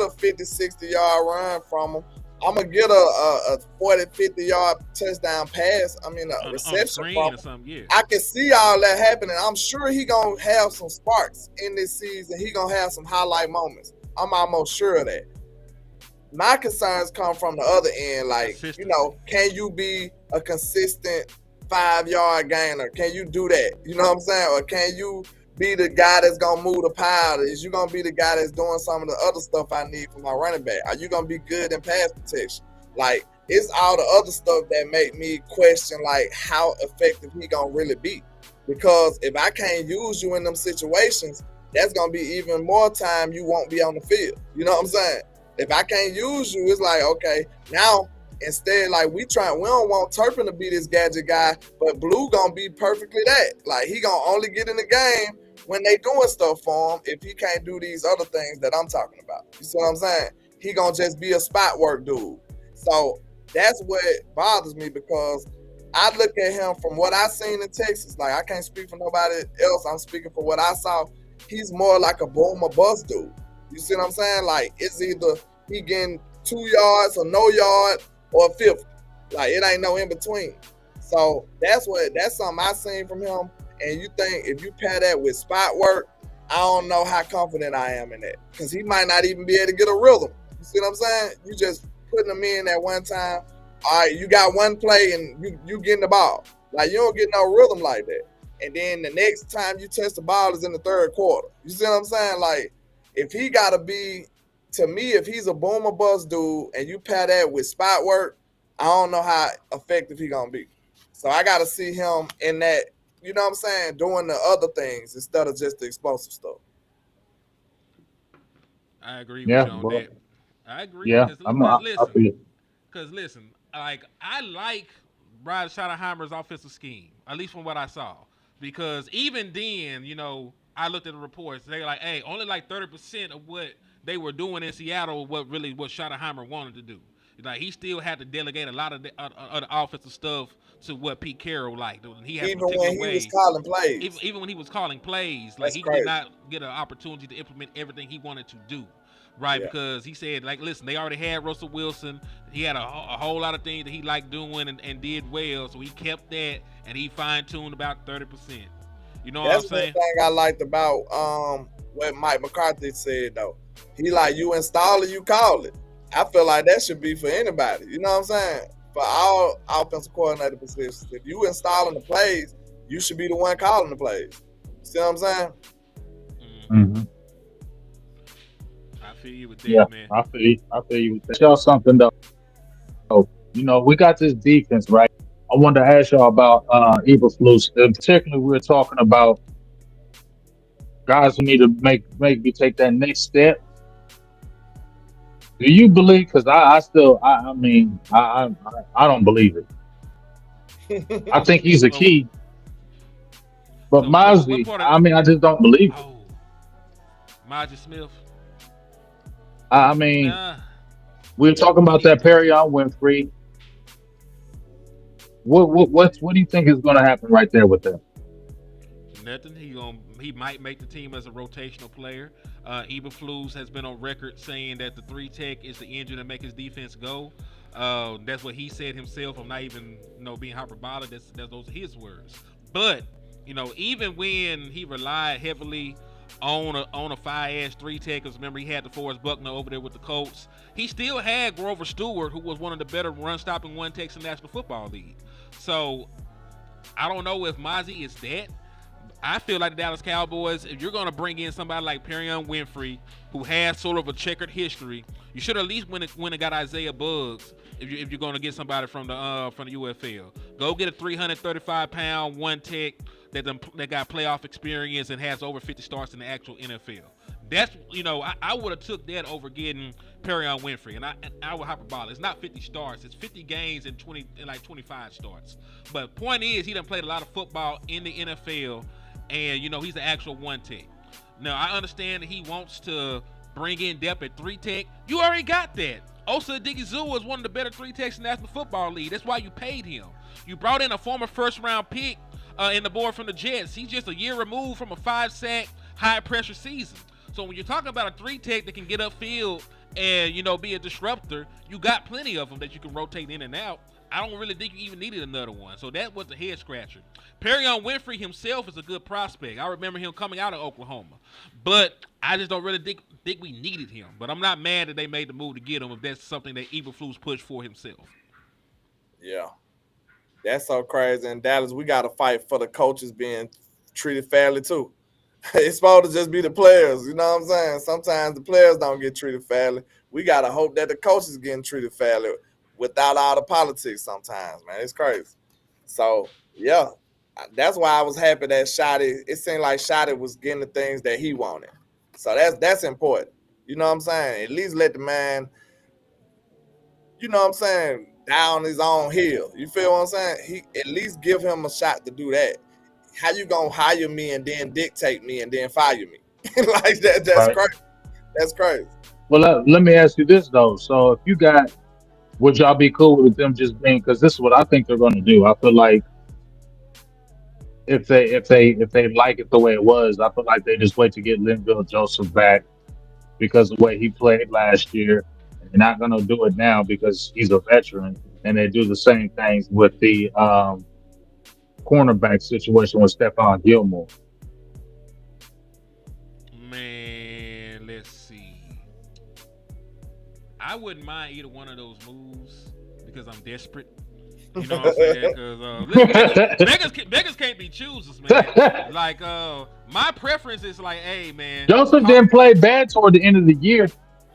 a 50, 60-yard run from him. I'm gonna get a 40, 50-yard touchdown pass. I mean, a reception from him. Yeah. I can see all that happening. I'm sure he gonna have some sparks in this season. He gonna have some highlight moments. I'm almost sure of that. my concerns come from the other end. Like, can you be a consistent 5-yard gainer? Can you do that? You know what I'm saying? Or can you be the guy that's gonna move the pile? Is you gonna be the guy that's doing some of the other stuff I need for my running back? Are you gonna be good in pass protection? Like, it's all the other stuff that make me question like how effective he gonna really be. Because if I can't use you in them situations, that's gonna be even more time you won't be on the field. You know what I'm saying? If I can't use you, it's like, okay, now instead, like we don't want Turpin to be this gadget guy, but Blue gonna be perfectly that. Like he gonna only get in the game when they doing stuff for him if he can't do these other things that I'm talking about. You see what I'm saying? He gonna just be a spot work dude. So that's what bothers me because I look at him from what I seen in Texas. Like I can't speak for nobody else. I'm speaking for what I saw. He's more like a boom or bust dude. You see what I'm saying? Like it's either he getting 2 yards or no yard or 50. Like it ain't no in between. So that's something I seen from him. And you think if you pair that with spot work, I don't know how confident I am in that. Because he might not even be able to get a rhythm. You see what I'm saying? You just putting him in at one time. All right, you got one play and you getting the ball. Like you don't get no rhythm like that. And then the next time you touch the ball is in the third quarter. You see what I'm saying? Like if he gotta be, to me, if he's a boom or bust dude and you pair that with spot work, I don't know how effective he gonna be. So I gotta see him in that, you know what I'm saying, doing the other things instead of just the explosive stuff. I agree with you on that. I agree. Yeah, Because listen, like I like Brad Schottenheimer's offensive scheme, at least from what I saw. Because even then, I looked at the reports. They like, hey, only like 30% of what they were doing in Seattle what Schottenheimer wanted to do. Like he still had to delegate a lot of the offensive stuff to what Pete Carroll liked. He had even when he was calling plays. Even when he was calling plays, like That's he crazy. did not get an opportunity to implement everything he wanted to do. Right, yeah. Because he said, like, listen, they already had Russell Wilson. He had a whole lot of things that he liked doing and did well, so he kept that and he fine-tuned about 30%. You know what I'm saying? That's one thing I liked about what Mike McCarthy said, though. He like, you install it, you call it. I feel like that should be for anybody. You know what I'm saying? For all offensive coordinator positions. If you installing the plays, you should be the one calling the plays. See what I'm saying? Mm-hmm. I feel you with that, man. I feel you with that. Y'all something though. We got this defense, right? I wanted to ask y'all about Eberflus. Particularly, we were talking about guys who need to maybe take that next step. Do you believe? Because I don't believe it. I think he's a key, but Mozzie, I just don't believe it. Mozzie Smith. We were talking about that Perion Winfrey. What do you think is going to happen right there with that? Nothing. He might make the team as a rotational player. Eberflus has been on record saying that the 3 tech is the engine to make his defense go. That's what he said himself. I'm not even being hyperbolic. Those are his words. But even when he relied heavily on a 5-ass 3 tech, because remember he had DeForest Buckner over there with the Colts, he still had Grover Stewart, who was one of the better run-stopping 1 techs in the National Football League. So I don't know if Mozzie is that. I feel like the Dallas Cowboys, if you're going to bring in somebody like Perion Winfrey, who has sort of a checkered history, you should at least win and got Isaiah Buggs if you're going to get somebody from the UFL. Go get a 335-pound 1 tech that got playoff experience and has over 50 starts in the actual NFL. That's, I would have took that over getting Perion Winfrey. And I would hyperbolic. It's not 50 starts. It's 50 games and 25 starts. But point is, he done played a lot of football in the NFL. And, he's the actual 1 tech. Now, I understand that he wants to bring in depth at 3 tech. You already got that. Osa Odighizuwa is one of the better 3 techs in the National Football League. That's why you paid him. You brought in a former first-round pick in the board from the Jets. He's just a year removed from a 5-sack, high-pressure season. So when you're talking about a 3 tech that can get upfield and, be a disruptor, you got plenty of them that you can rotate in and out. I don't really think you even needed another one. So that was a head scratcher. Perion Winfrey himself is a good prospect. I remember him coming out of Oklahoma. But I just don't really think we needed him. But I'm not mad that they made the move to get him if that's something that Eberflus pushed for himself. Yeah. That's so crazy. In Dallas, we got to fight for the coaches being treated fairly too. It's supposed to just be the players, you know what I'm saying? Sometimes the players don't get treated fairly. We got to hope that the coaches getting treated fairly without all the politics sometimes, man. It's crazy. So, yeah, that's why I was happy that Shotty, it seemed like Shotty was getting the things that he wanted. So that's important. You know what I'm saying? At least let the man, you know what I'm saying, down his own hill. You feel what I'm saying? He at least give him a shot to do that. How you gonna hire me and then dictate me and then fire me? Like that, that's Right. crazy. That's crazy. Well, let me ask you this though. So if you got, would y'all be cool with them just being? Because this is what I think they're going to do. I feel like if they like it the way it was, I feel like they just wait to get Linville Joseph back because of the way he played last year. And they're not going to do it now because he's a veteran. And they do the same things with the cornerback situation with Stephon Gilmore. Man, let's see. I wouldn't mind either one of those moves because I'm desperate. You know what I'm saying? Because beggars can't be choosers, man. Like, my preference is like, hey, man. Joseph didn't play bad toward the end of the year.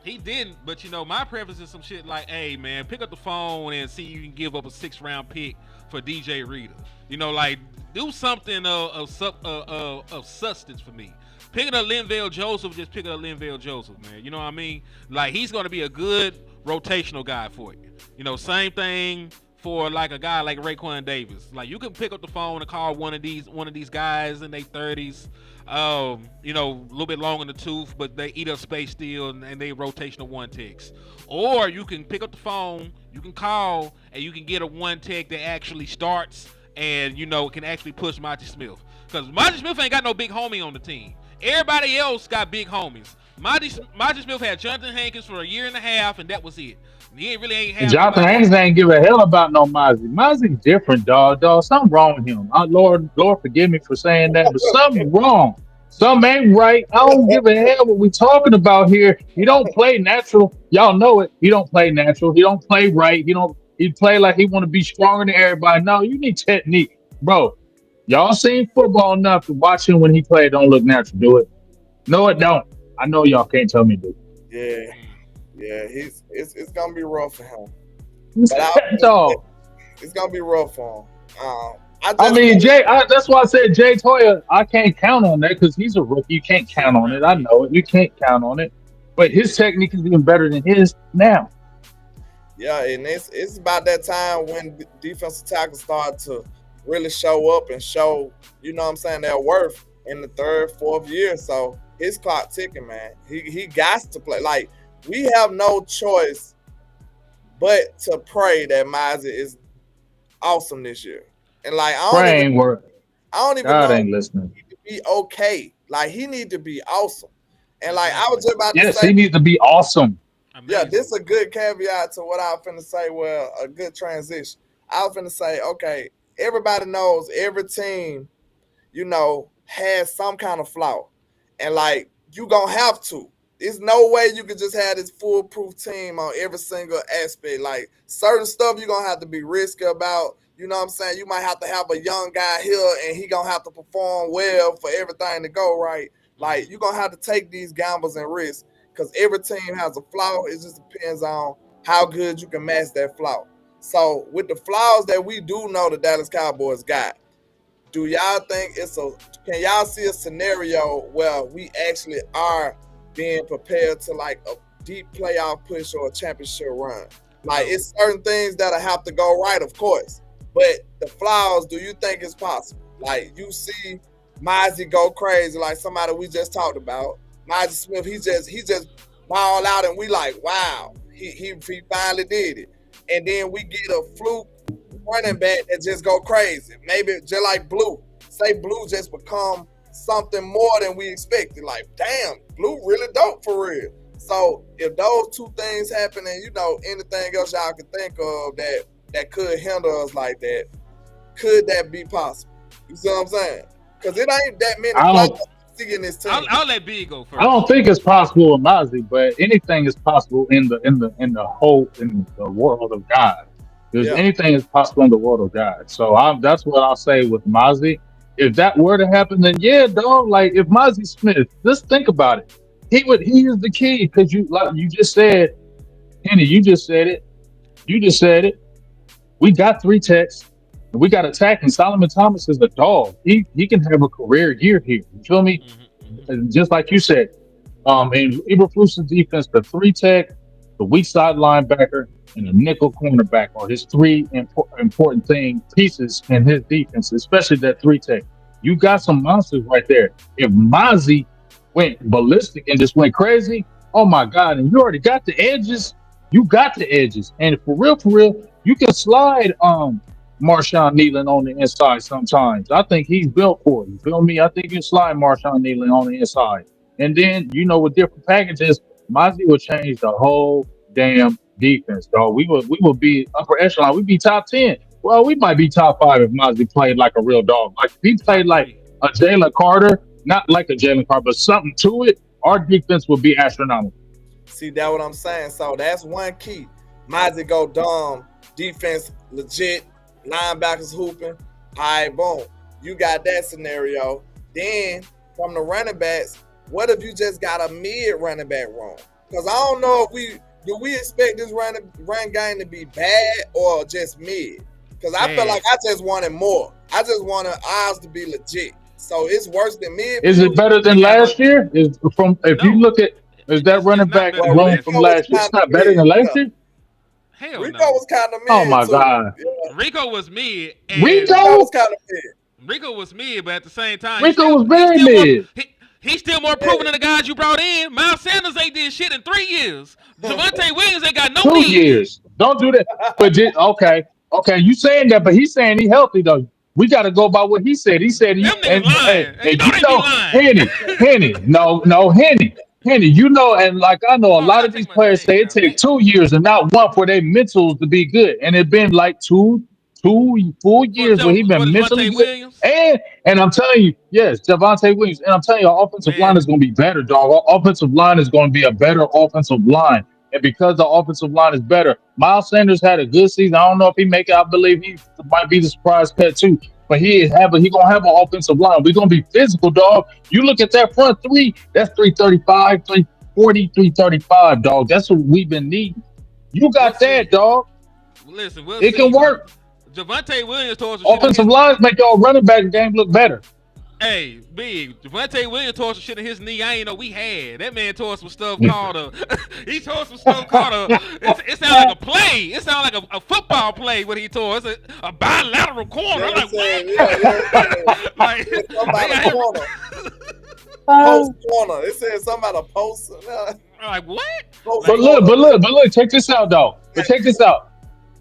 He didn't, but my preference is some shit like, hey, man, pick up the phone and see you can give up a 6th-round pick for DJ Reader. Like, do something of substance for me. Picking up Linville Joseph, just pick up Linville Joseph, man. You know what I mean? Like, he's going to be a good rotational guy for you. Same thing for like a guy like Raekwon Davis. Like, you can pick up the phone and call one of these guys in their 30s. A little bit long in the tooth, but they eat up space still, and they rotational one techs. Or you can pick up the phone, you can call, and you can get a one tech that actually starts and can actually push Monty Smith. Because Monty Smith ain't got no big homie on the team. Everybody else got big homies. Monty Smith had Jonathan Hankins for a year and a half, and that was it. He really ain't have Jonathan Hankins ain't give a hell about no Mozzie. Mozzie's different, dog. Something wrong with him. Lord, forgive me for saying that, but something wrong. Something ain't right. I don't give a hell what we talking about here. He don't play natural. Y'all know it. He don't play natural. He don't play right. He play like he want to be stronger than everybody. No, you need technique, bro. Y'all seen football enough to watch him when he play. Don't look natural. Do it. No, it don't. I know y'all can't tell me to. Yeah, it's gonna be rough for him. Dog. It's gonna be rough for him. Jay. That's why I said Jay Toya. I can't count on that because he's a rookie. You can't count on it. I know it. You can't count on it. But his technique is even better than his now. Yeah, and it's about that time when defensive tackles start to really show up and show, you know what I'm saying, their worth in the 3rd, 4th year. So his clock ticking, man. He got to play. Like, we have no choice but to pray that Mozzie is awesome this year. And like, I don't even know ain't listening. He need to be okay. Like, he need to be awesome. And like, I was just about to say, yes, he needs to be awesome. Yeah, this is a good caveat to what I was finna say. Well, a good transition. I was finna say, okay, everybody knows every team, has some kind of flaw. And like, you gonna have to. There's no way you can just have this foolproof team on every single aspect. Like, certain stuff you're gonna have to be risky about. You know what I'm saying? You might have to have a young guy here and he gonna have to perform well for everything to go right. Like, you're gonna have to take these gambles and risks because every team has a flaw. It just depends on how good you can match that flaw. So with the flaws that we do know the Dallas Cowboys got, do y'all think can y'all see a scenario where we actually are being prepared to like a deep playoff push or a championship run? Like, it's certain things that'll have to go right, of course. But the flaws, do you think it's possible? Like, you see Mozzie go crazy, like somebody we just talked about. Mozzie Smith, he just ball out and we like, wow, he finally did it. And then we get a fluke running back that just go crazy. Maybe just like Blue. Say Blue just become something more than we expected. Like, damn, Blue really dope for real. So if those two things happen and, anything else y'all can think of that that could handle us like that, could that be possible? You see what I'm saying? Because it ain't that many players in this team. I'll let B go first. I don't think it's possible with Mozzie, but anything is possible in the world of God. There's anything is possible in the world of God. So that's what I'll say with Mozzie. If that were to happen, then yeah, dog. Like if Mozzie Smith, just think about it. He is the key because you just said, Henny, you just said it. You just said it. We got 3 techs. We got attacking. Solomon Thomas is a dog. He can have a career year here. You feel me? And just like you said, in Eberflus's defense, the 3 tech, the weak side linebacker, and the nickel cornerback are his 3 important pieces in his defense, especially that 3 tech. You got some monsters right there. If Mozzie went ballistic and just went crazy, oh my God! And you already got the edges. You got the edges, and for real, you can slide Marshawn Nealon on the inside sometimes. I think he's built for it. You feel me? I think you slide Marshawn Nealon on the inside. And then, with different packages, Mozzie will change the whole damn defense, dog. We will be upper echelon. We'd be top 10. Well, we might be top 5 if Mozzie played like a real dog. Like if he played like a Jalen Carter, not like a Jalen Carter, but something to it, our defense would be astronomical. See, that's what I'm saying. So that's one key. Mozzie go dumb, defense legit, linebackers hooping. All right, boom. You got that scenario. Then from the running backs, what if you just got a mid running back room? Because I don't know if we expect this run game to be bad or just mid. Because I feel like I just wanted more. I just wanted ours to be legit. So it's worse than mid. Is it better than last year? You look at that running back room from last year, it's not better than last year? Hell Rico no. was kind of mid. Oh my God. Yeah. Rico was mid. Rico was kind of mid. Rico was mid, but at the same time, Rico was very mid. He's still more proven than the guys you brought in. Miles Sanders ain't did shit in 3 years. Javonte Williams ain't got no 2 knees. years. Don't do that. But okay, you saying that, but he's saying he healthy though. We got to go by what he said. He said Them niggas lying. and They be lying. Henny, Henny, and like I know a lot of these players say it take 2 years and not one for their mentals to be good, and it been like two full years where he been mentally good. And I'm telling you, yes, Javonte Williams, and I'm telling you, our offensive line is going to be better, dog. Our offensive line is going to be a better offensive line. And because the offensive line is better, Miles Sanders had a good season. I don't know if he make it. I believe he might be the surprise pet too. But he gonna have an offensive line. We're gonna be physical, dog. You look at that front 3, that's 335, 340, 335, dog. That's what we've been needing. You got that, dog. Listen, it can work. Javonte Williams told us offensive lines make y'all running back game look better. Hey, big Javonte Williams tore some shit in his knee. I ain't know we had. That man tore some stuff called he tore some stuff called it sounded like a play. It sounded like a football play what he tore. It's a bilateral corner. I'm like, what? Like somebody corner. Post corner. It said something about a post. I'm like, what? But look, check this out, though. But check this out.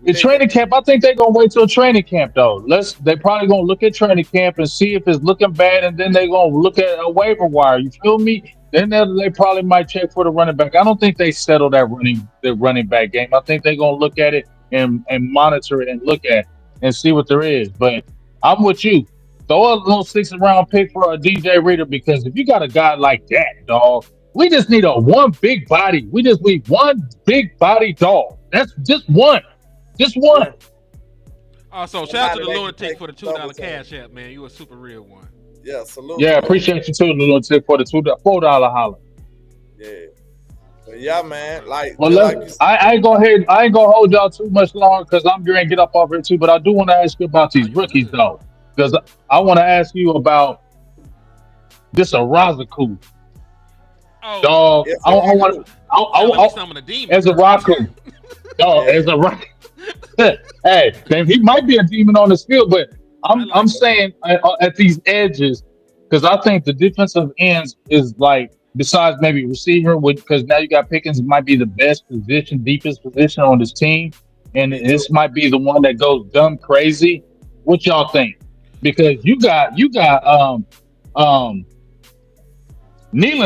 The training camp, I think they're gonna wait till training camp though. They probably gonna look at training camp and see if it's looking bad, and then they gonna look at a waiver wire. You feel me? Then they probably might check for the running back. I don't think they settle the running back game. I think they're gonna look at it and monitor it and look at it and see what there is. But I'm with you. Throw a little 6th round pick for a DJ Reader, because if you got a guy like that, dog, we just need one big body. We just need one big body dog. That's just one. Just one. Also, shout out to the lunatic for the $2 cash app, man. You a super real one. Yeah, salute. Yeah, appreciate you too, the lunatic, for the $4 holler. Yeah. But yeah, man. I ain't gonna hold y'all too much longer because I'm going to get up off here too. But I do want to ask you about these rookies though, because I want to ask you about this Arazaku. Dog, yes, I want as a Raku. Dog, as a Raku. Hey, he might be a demon on this field, but I'm saying at these edges, because I think the defensive ends is like, besides maybe receiver, because now you got Pickens, might be the best deepest position on this team, and this might be the one that goes dumb crazy. What y'all think? Because you got Nealon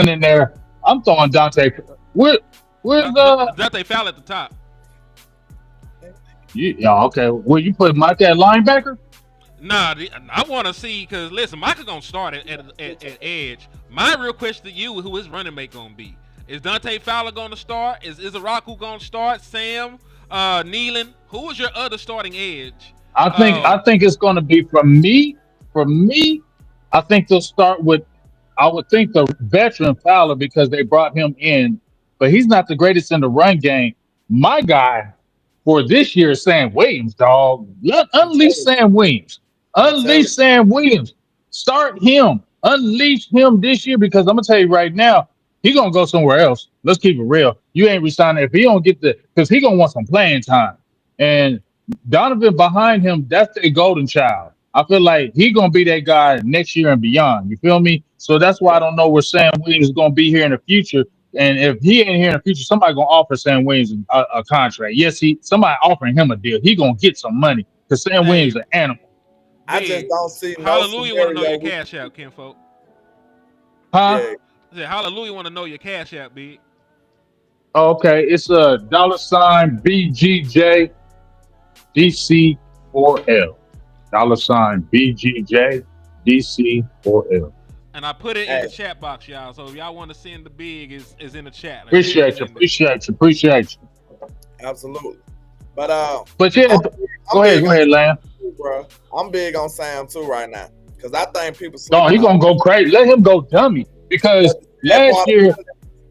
in there. I'm throwing Dante. Where's Dante foul at the top? Yeah, okay. Well, you put Mike at linebacker? Nah, I want to see because listen, Micah gonna start at edge. My real question to you: who his running mate gonna be? Is Dante Fowler gonna start? Is Araku gonna start? Sam, Nealon. Who is your other starting edge? I think it's going to be from me. For me, I think they'll start with. I would think the veteran Fowler because they brought him in, but he's not the greatest in the run game. My guy for this year is Sam Williams, dog. I'm Unleash telling Sam Williams. I'm telling Unleash Sam Williams. Start him. Unleash him this year because I'm gonna tell you right now, he gonna go somewhere else. Let's keep it real. You ain't resigning if he don't get the because he gonna want some playing time. And Donovan behind him, that's a golden child. I feel like he gonna be that guy next year and beyond. You feel me? So that's why I don't know where Sam Williams is gonna be here in the future. And if he ain't here in the future, somebody gonna offer Sam Williams a contract. Yes, somebody offering him a deal. He gonna get some money because Sam Hey, Williams is an animal. I just don't see no Hallelujah want to know your scenario. cash out, Kinfolk. Huh? Yeah, I said, Hallelujah want to know your cash out, big. Oh, okay. It's a $ BGJ DC4L. $BGJ DC4L. And I put it in the hey, chat box, y'all. So if y'all want to send the big, is in the chat. Like, Appreciate you. Appreciate you. absolutely. But But yeah, I'm, I'm go big on ahead, Lamb. Sam too, bro. I'm big on Sam too right now because I think people No, he sleeping on. gonna go crazy. Let him go dummy because But that last part, year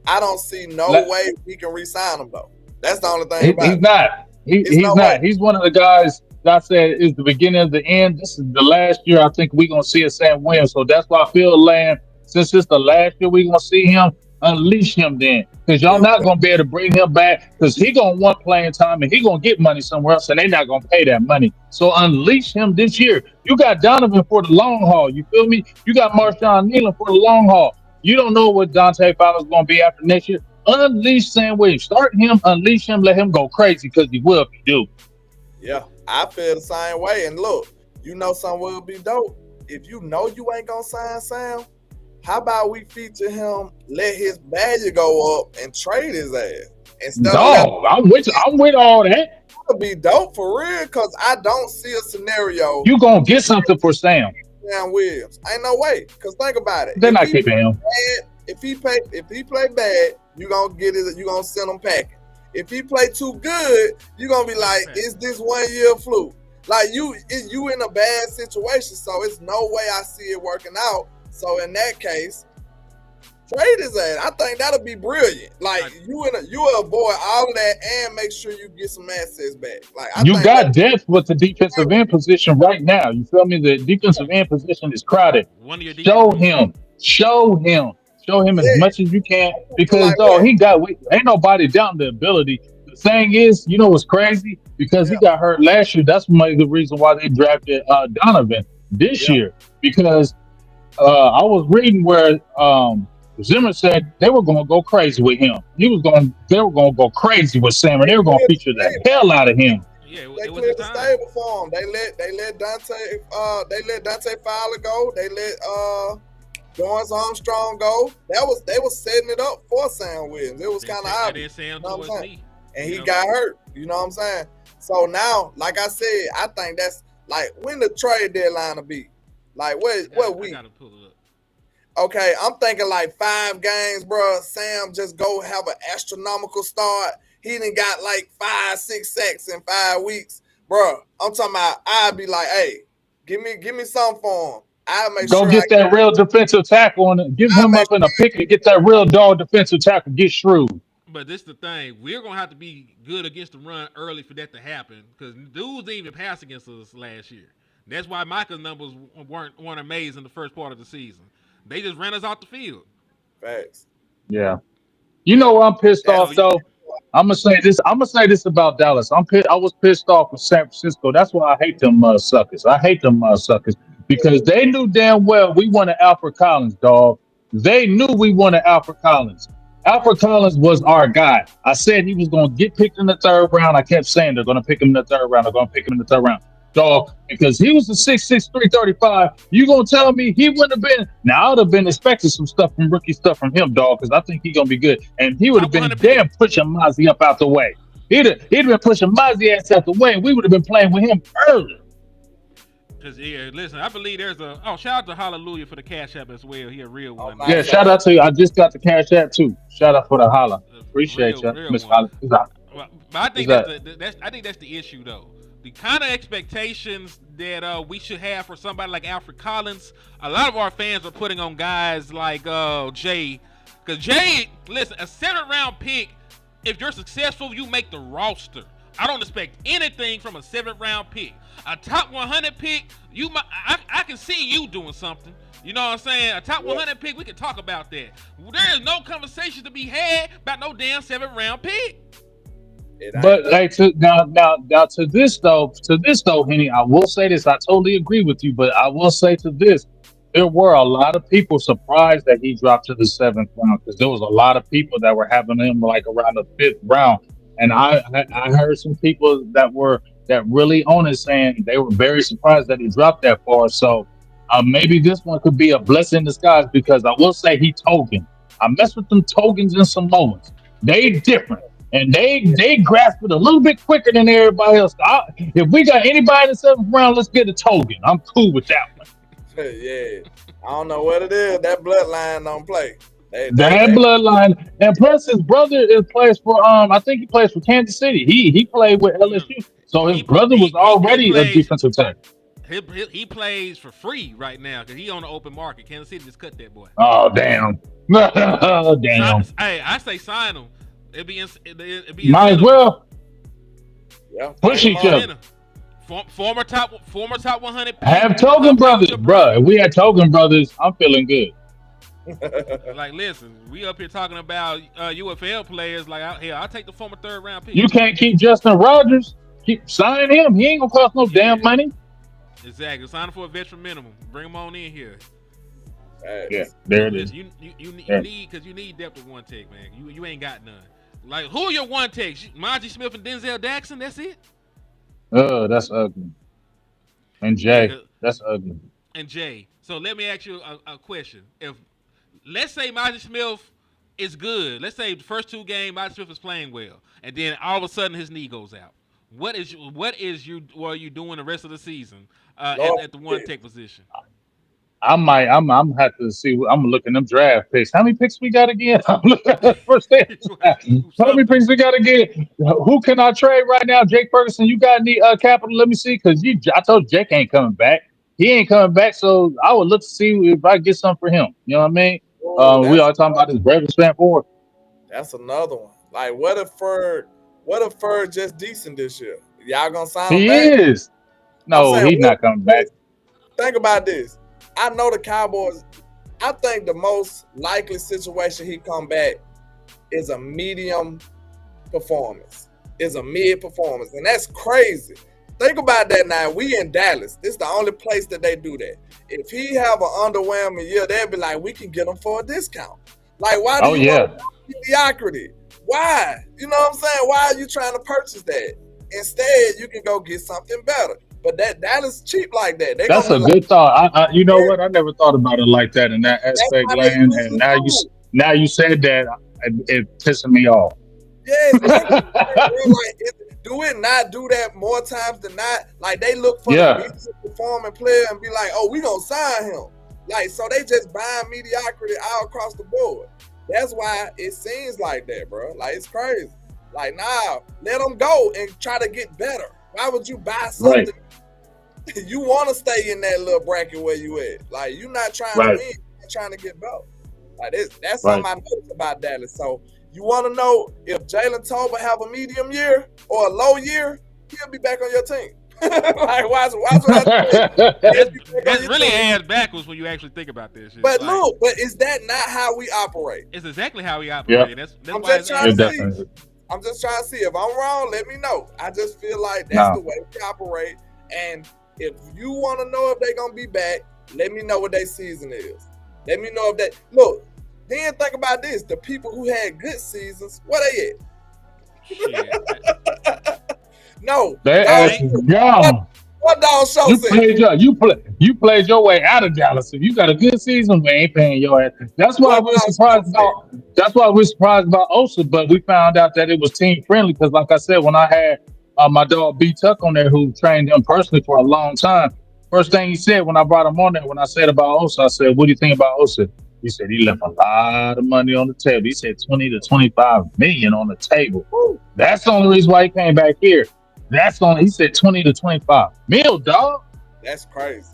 I don't see no la- way we can re-sign him though. That's the only thing about he's it. not. It's He's no way. not. He's one of the guys that I said is the beginning of the end. This is the last year I think we're gonna see a Sam Williams. So that's why I feel Lamb, since it's the last year we're gonna see him, unleash him then. Because y'all Yeah, not gonna be able to bring him back because he gonna want playing time and he gonna get money somewhere else and they not gonna pay that money. So unleash him this year. You got Donovan for the long haul. You feel me? You got Marshawn Nealon for the long haul. You don't know what Dante Fowler's gonna be after next year. Unleash Sam Williams. Start him, unleash him, let him go crazy because he will if you do. yeah, I feel the same way. And look, you know something will be dope. If you know you ain't gonna sign Sam, how about we feature him, let his value go up, and trade his ass instead of letting Dog, I'm with all that. it be dope for real? Cause I don't see a scenario You gonna get something for Sam. Sam Williams. Ain't no way. Cause think about it. They're not keeping him. If he play bad, you gonna get it. You gonna send him packing. If he play too good, you gonna be like, is this 1 year fluke? Like you in a bad situation, so it's no way I see it working out. So in that case, trade his ass. I think that'll be brilliant. Like you avoid all of that and make sure you get some assets back. Like I You think got depth with the defensive end position right now. You feel me? The defensive end position is crowded. One of your Show defense. him. Show him as Yeah. much as you can because Like dog, what? ain't nobody down the ability. The thing is, you know what's crazy? Because he got hurt last year. That's maybe the reason why they drafted Donovan this year. Because I was reading where Zimmer said they were going to go crazy with him. They were going to go crazy with Sam, and they were going to feature the hell out of him. Yeah, They it was cleared the the time. stable for him. They let Dante Fowler go. They let Dorrance Armstrong go. They was setting it up for Sam Williams. It was kind of obvious. Sam You know what towards I'm saying? me. And he got hurt. You know what I'm saying? So now, like I said, I think that's like when the trade deadline will be. Like what week? I gotta pull it up. Okay, I'm thinking like 5 games, bro. Sam just go have an astronomical start. He done got like 5, 6 sacks in 5 weeks, bro. I'm talking about. I'd be like, hey, give me something for him. I'll make Go sure get that real defensive tackle and give him up in a pick and get that real dog defensive tackle. Get shrewd. But this is the thing. We're gonna have to be good against the run early for that to happen. Because dudes didn't even pass against us last year. That's why Micah's numbers weren't amazing the first part of the season. They just ran us off the field. Facts. Yeah. You know what I'm pissed off though? I'm gonna say this about Dallas. I was pissed off with San Francisco. That's why I hate them suckers. I hate them suckers because they knew damn well we wanted Alfred Collins, dog. They knew we wanted Alfred Collins. Alfred Collins was our guy. I said he was going to get picked in the 3rd round. I kept saying they're going to pick him in the 3rd round. They're going to pick him in the 3rd round. Dog, because he was a 6'6", 335. You gonna tell me he wouldn't have been? Now I would have been expecting some stuff from rookie stuff from him, dog, because I think he's gonna be good. And he would have been damn pushing Mozzie up out the way. He'd been pushing Mozzie ass out the way. We would have been playing with him early. Cause yeah, listen, I believe there's a shout out to Hallelujah for the Cash App as well. He a real one, man. Yeah, shout out to you. I just got the Cash App too. Shout out for the holla. Appreciate you, Miss Holly. But I think that's the issue though. The kind of expectations that we should have for somebody like Alfred Collins, a lot of our fans are putting on guys like Jay. Because Jay, listen, a 7th round pick, if you're successful, you make the roster. I don't expect anything from a 7th round pick. A top 100 pick, I can see you doing something. You know what I'm saying? A top 100 pick, we can talk about that. There is no conversation to be had about no damn 7th round pick. But like now to this though, Henny, I will say this. I totally agree with you, but I will say to this, there were a lot of people surprised that he dropped to the 7th round because there was a lot of people that were having him like around the 5th round, and I heard some people that really own it saying they were very surprised that he dropped that far. So maybe this one could be a blessing in disguise because I will say he token. I messed with them tokens in some moments. They different. And they grasp it a little bit quicker than everybody else. If we got anybody in the 7th round, let's get a token. I'm cool with that one. Yeah, I don't know what it is. That bloodline don't play. That bloodline, and plus his brother plays for I think he plays for Kansas City. He played with LSU, so his brother was already a defensive tackle. He plays for free right now because he on the open market. Kansas City just cut that boy. Oh damn! Damn! Hey, I say sign him. It'd be might as well. Yeah, push each other. Former top 100. Have Token brothers, bro. If we had Token brothers, I'm feeling good. Like, listen, we up here talking about UFL players. Like, I'll take the former 3rd round pick. You can't keep Justin Rogers. Keep signing him. He ain't gonna cost no damn money. Exactly. Sign him for a veteran minimum. Bring him on in here. Yeah, there it is. You need because you need depth at one tech, man. You ain't got none. Like, who are your one techs? Monty Smith and Denzel Jackson. That's it. Oh, that's ugly. And Jay, that's ugly. And Jay. So let me ask you a question. If let's say Monty Smith is good, let's say the first 2 games Monty Smith is playing well, and then all of a sudden his knee goes out. What are you doing the rest of the season at the one tech position? I'm have to see. I'm looking them draft picks. How many picks we got again? I'm looking at the first day. How many picks we got again? Who can I trade right now? Jake Ferguson, you got any capital? Let me see, because I told Jake ain't coming back. He ain't coming back, so I would look to see if I get something for him. You know what I mean? We are talking about this Brevin Stanford. That's another one. Like, what if Ferg just decent this year? Y'all gonna sign him He back? is. No, he's not coming back. Think about this. I know the Cowboys. I think the most likely situation he come back is a medium performance, is a mid performance, and that's crazy. Think about that now. We in Dallas. This is the only place that they do that. If he have an underwhelming year, they'll be like, we can get him for a discount. Like, why do you want mediocrity? Why? You know what I'm saying? Why are you trying to purchase that? Instead, you can go get something better. But Dallas cheap like that. That's a good thought. You know what? I never thought about it like that in that aspect, Land. And now you said that, it pissing me off. Yes, do it not do that more times than not? Like, they look for the performing player and be like, oh, we gonna sign him. Like, so they just buying mediocrity all across the board. That's why it seems like that, bro. Like, it's crazy. Like, nah, let them go and try to get better. Why would you buy something? Right. You want to stay in that little bracket where you at. Like, you're not trying to win. You're trying to get better. Like, that's something I noticed about Dallas. So, you want to know if Jalen Tolbert have a medium year or a low year, he'll be back on your team. Like, why that's really ass backwards when you actually think about this shit. But look, is that not how we operate? It's exactly how we operate. Yeah. That's why I'm just trying to see. If I'm wrong, let me know. I just feel like that's the way we operate. And if you want to know if they're going to be back, let me know what their season is. Let me know if they – look, then think about this. The people who had good seasons, where they at? No. They're young. What dog show said? You played your way out of Dallas. If you got a good season, we ain't paying your ass. That's why What we're dog show surprised said? about. That's why we're surprised about Osa. But we found out that it was team friendly because, like I said, when I had my dog B Tuck on there, who trained him personally for a long time, first thing he said when I brought him on there, when I said about Osa, I said, "What do you think about Osa?" He said he left a lot of money on the table. He said 20 to 25 million on the table. That's the only reason why he came back here. He said 20 to 25 mil, dog. That's crazy.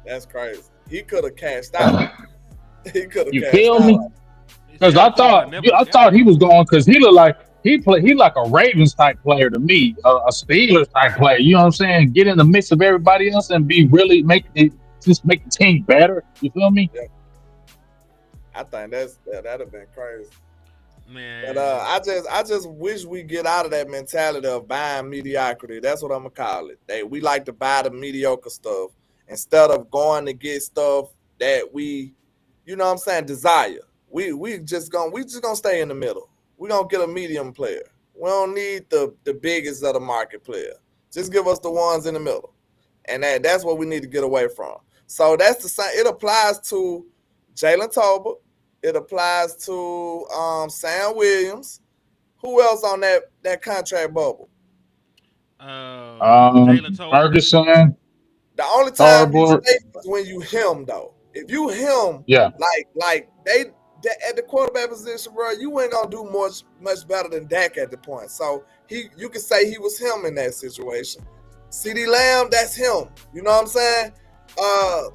That's crazy. He could have cashed out. He could have You cashed feel out. me? Because I thought he was going because he looked like he like a Ravens type player to me, a Steelers type player. You know what I'm saying? Get in the mix of everybody else and be really make the team better. You feel me? Yeah. I think that'd have been crazy. Man. But I just wish we get out of that mentality of buying mediocrity. That's what I'm gonna call it. We like to buy the mediocre stuff instead of going to get stuff that we, you know what I'm saying, desire. We just gonna stay in the middle. We're gonna get a medium player. We don't need the biggest of the market player. Just give us the ones in the middle. And that's what we need to get away from. So that's the same. It applies to Jalen Tolbert. It applies to Sam Williams. Who else on that contract bubble? Jalen Tolbert. Ferguson. The only time you stay is when you him though. If you him, yeah, like they at the quarterback position, bro, you ain't gonna do much better than Dak at the point. So you can say he was him in that situation. CeeDee Lamb, that's him. You know what I'm saying?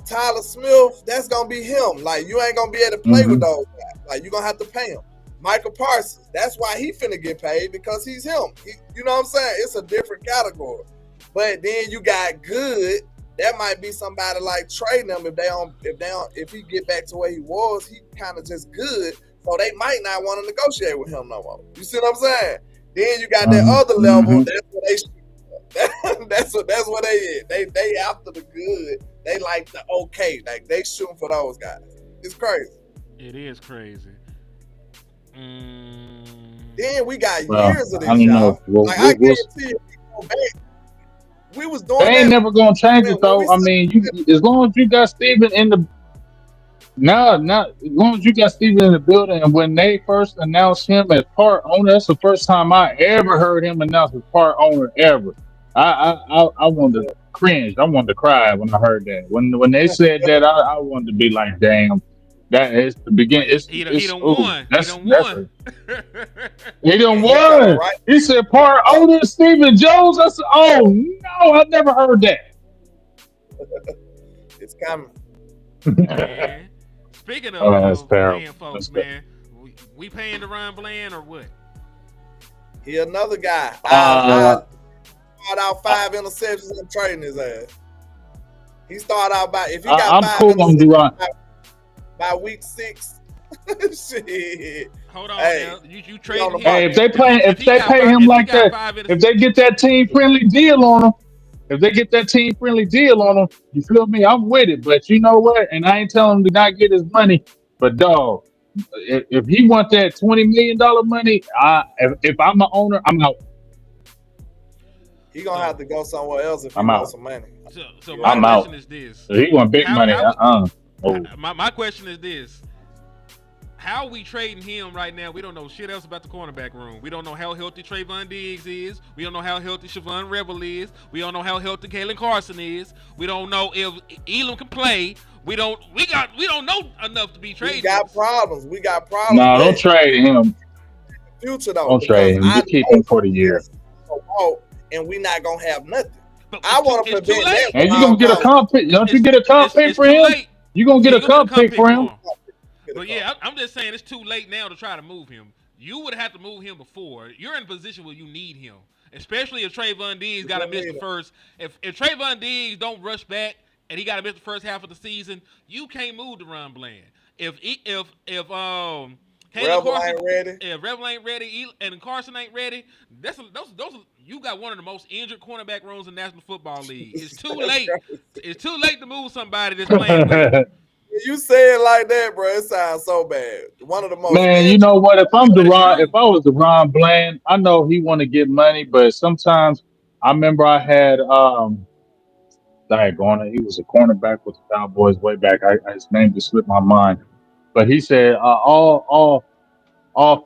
Tyler Smith, that's gonna be him. Like you ain't gonna be able to play with those guys. Like you're gonna have to pay him. Michael Parsons, that's why he finna get paid because he's him. You know what I'm saying? It's a different category. But then you got good. That might be somebody like trading him if he get back to where he was. He kind of just good, so they might not want to negotiate with him no more. You see what I'm saying? Then you got that other level. That's what they. That's what they is. They after the good. They like the okay. Like they shooting for those guys. It's crazy. It is crazy. Then we got years of this, y'all. Like I guarantee you, go back. We was doing. They ain't never gonna change it though. I mean, as long as you got Steven in the as long as you got Steven in the building, and when they first announced him as part owner, that's the first time I ever heard him announced as part owner ever. I wanted to cringe. I wanted to cry when I heard that. When they said that, I wanted to be like, damn. That is the beginning. He done won. He done won. Right. He said part owner Stephen Jones. I said, oh no, I never heard that. It's coming. Man. Speaking of paying folks, man, we paying to Ron Bland or what? He another guy. I out 5 interceptions and trading his ass. He started out if he got 5 interceptions by week 6. Shit. Hold on, now. You trading him. Hey, if they pay him like that, if they get that team friendly deal on him, you feel me? I'm with it. But you know what? And I ain't telling him to not get his money. But dog, if he want that $20 million money, if I'm an owner, I'm out. He gonna have to go somewhere else if he wants some money. So my question is this: he want big money. My question is this: how are we trading him right now? We don't know shit else about the cornerback room. We don't know how healthy Trayvon Diggs is. We don't know how healthy Siobhan Rebel is. We don't know how healthy Kalen Carson is. We don't know if Elam can play. We don't know enough to be traded. We got problems. No, don't trade him. Future though. Don't trade him. You keep him for the year. And we not gonna have nothing. I want to prevent that. And you gonna get a comp pick? Don't you get a comp pick for him? You gonna get a comp pick for him? But yeah, I'm just saying it's too late now to try to move him. You would have to move him before. You're in a position where you need him, especially if Trayvon Diggs got to miss the first. If Trayvon Diggs don't rush back and he got to miss the first half of the season, you can't move to Ron Bland. If Rebel ain't ready. If Rebel ain't ready and Carson ain't ready, those you got one of the most injured cornerback rooms in the National Football League. It's too late. It's too late to move somebody that's playing with. You say it like that, bro. It sounds so bad. One of the most. Man, you know what? If I was the Ron Bland, I know he want to get money, but sometimes I remember I had Diagon. He was a cornerback with the Cowboys way back. His name just slipped my mind. But he said, all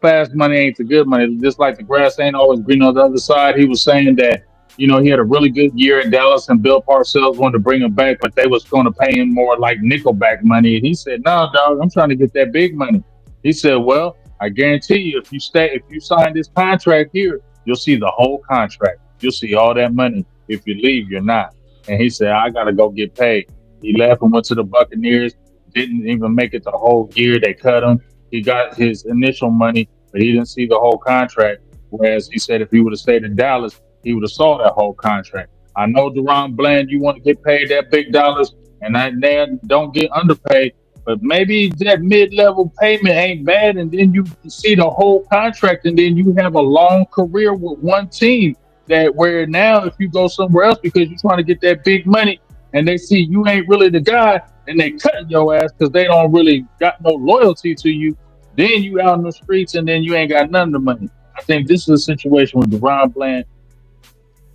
fast money ain't the good money. Just like the grass ain't always green on the other side. He was saying that, he had a really good year in Dallas and Bill Parcells wanted to bring him back, but they was going to pay him more like nickelback money. And he said, no, dog, I'm trying to get that big money. He said, well, I guarantee you, if you sign this contract here, you'll see the whole contract. You'll see all that money. If you leave, you're not. And he said, I got to go get paid. He left and went to the Buccaneers, didn't even make it the whole year. They cut him. He got his initial money, but he didn't see the whole contract. Whereas he said if he would have stayed in Dallas, he would have saw that whole contract. I know Deron Bland, you want to get paid that big dollars, and that man don't get underpaid. But maybe that mid-level payment ain't bad, and then you see the whole contract, and then you have a long career with one team. That where now, if you go somewhere else because you're trying to get that big money, and they see you ain't really the guy, and they cut your ass because they don't really got no loyalty to you, then you out in the streets and then you ain't got none of the money. I think this is a situation with Deron Bland.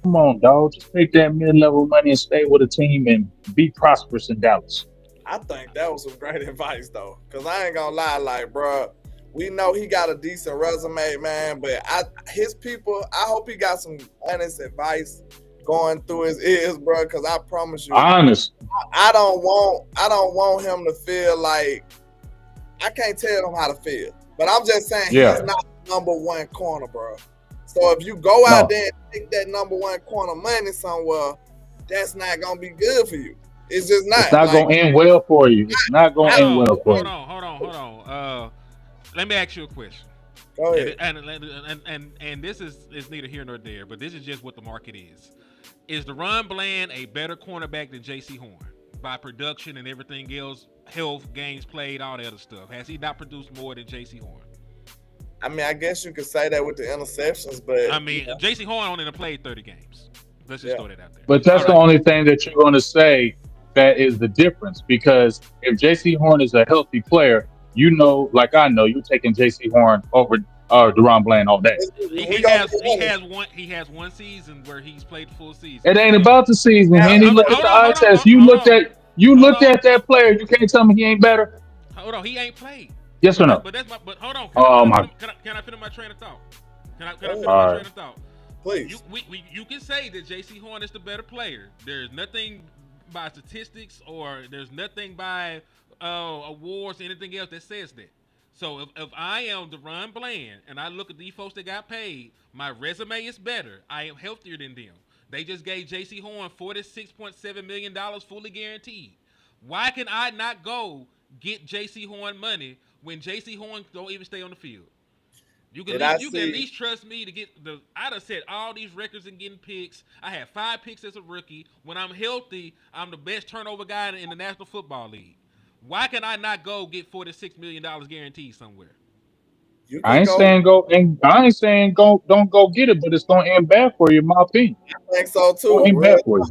Come on, dog. Just take that mid-level money and stay with a team and be prosperous in Dallas. I think that was some great advice, though. Because I ain't going to lie, like, bro, we know he got a decent resume, man. But his people, I hope he got some honest advice going through his ears, bro, because I promise you, honest, I don't want him to feel like I can't tell him how to feel, but I'm just saying he's not number one corner, bro. So if you go out there and take that number one corner money somewhere, that's not gonna be good for you. It's just not. It's not gonna end well for you. It's not gonna end well for you. Hold on. Let me ask you a question. Go ahead. And this is neither here nor there, but this is just what the market is. Is Deron Bland a better cornerback than J.C. Horn by production and everything else, health, games played, all that other stuff? Has he not produced more than J.C. Horn? I mean, I guess you could say that with the interceptions, but... I mean, J.C. Horn only played 30 games. Let's just throw that out there. But that's the only thing that you're going to say that is the difference, because if J.C. Horn is a healthy player, like I know, you're taking J.C. Horn over Deron Bland all day. He has one season where he's played the full season. It ain't about the season, man. He looked at the eye test. You looked at that player. You can't tell me he ain't better. Hold on, he ain't played. Yes or no? But hold on. Can I finish my train of thought? Can I finish my train of thought? Please. You can say that J.C. Horn is the better player. There's nothing by statistics or there's nothing by awards or anything else that says that. So if I am Deron Bland and I look at these folks that got paid, my resume is better. I am healthier than them. They just gave J.C. Horn $46.7 million fully guaranteed. Why can I not go get J.C. Horn money when J.C. Horn don't even stay on the field? You can at least trust me to get I done set all these records and getting picks. I had 5 picks as a rookie. When I'm healthy, I'm the best turnover guy in the National Football League. Why can I not go get $46 million guaranteed somewhere? I ain't saying don't go get it, but it's gonna end bad for you, in my opinion. I think so too. It's gonna end bad for you.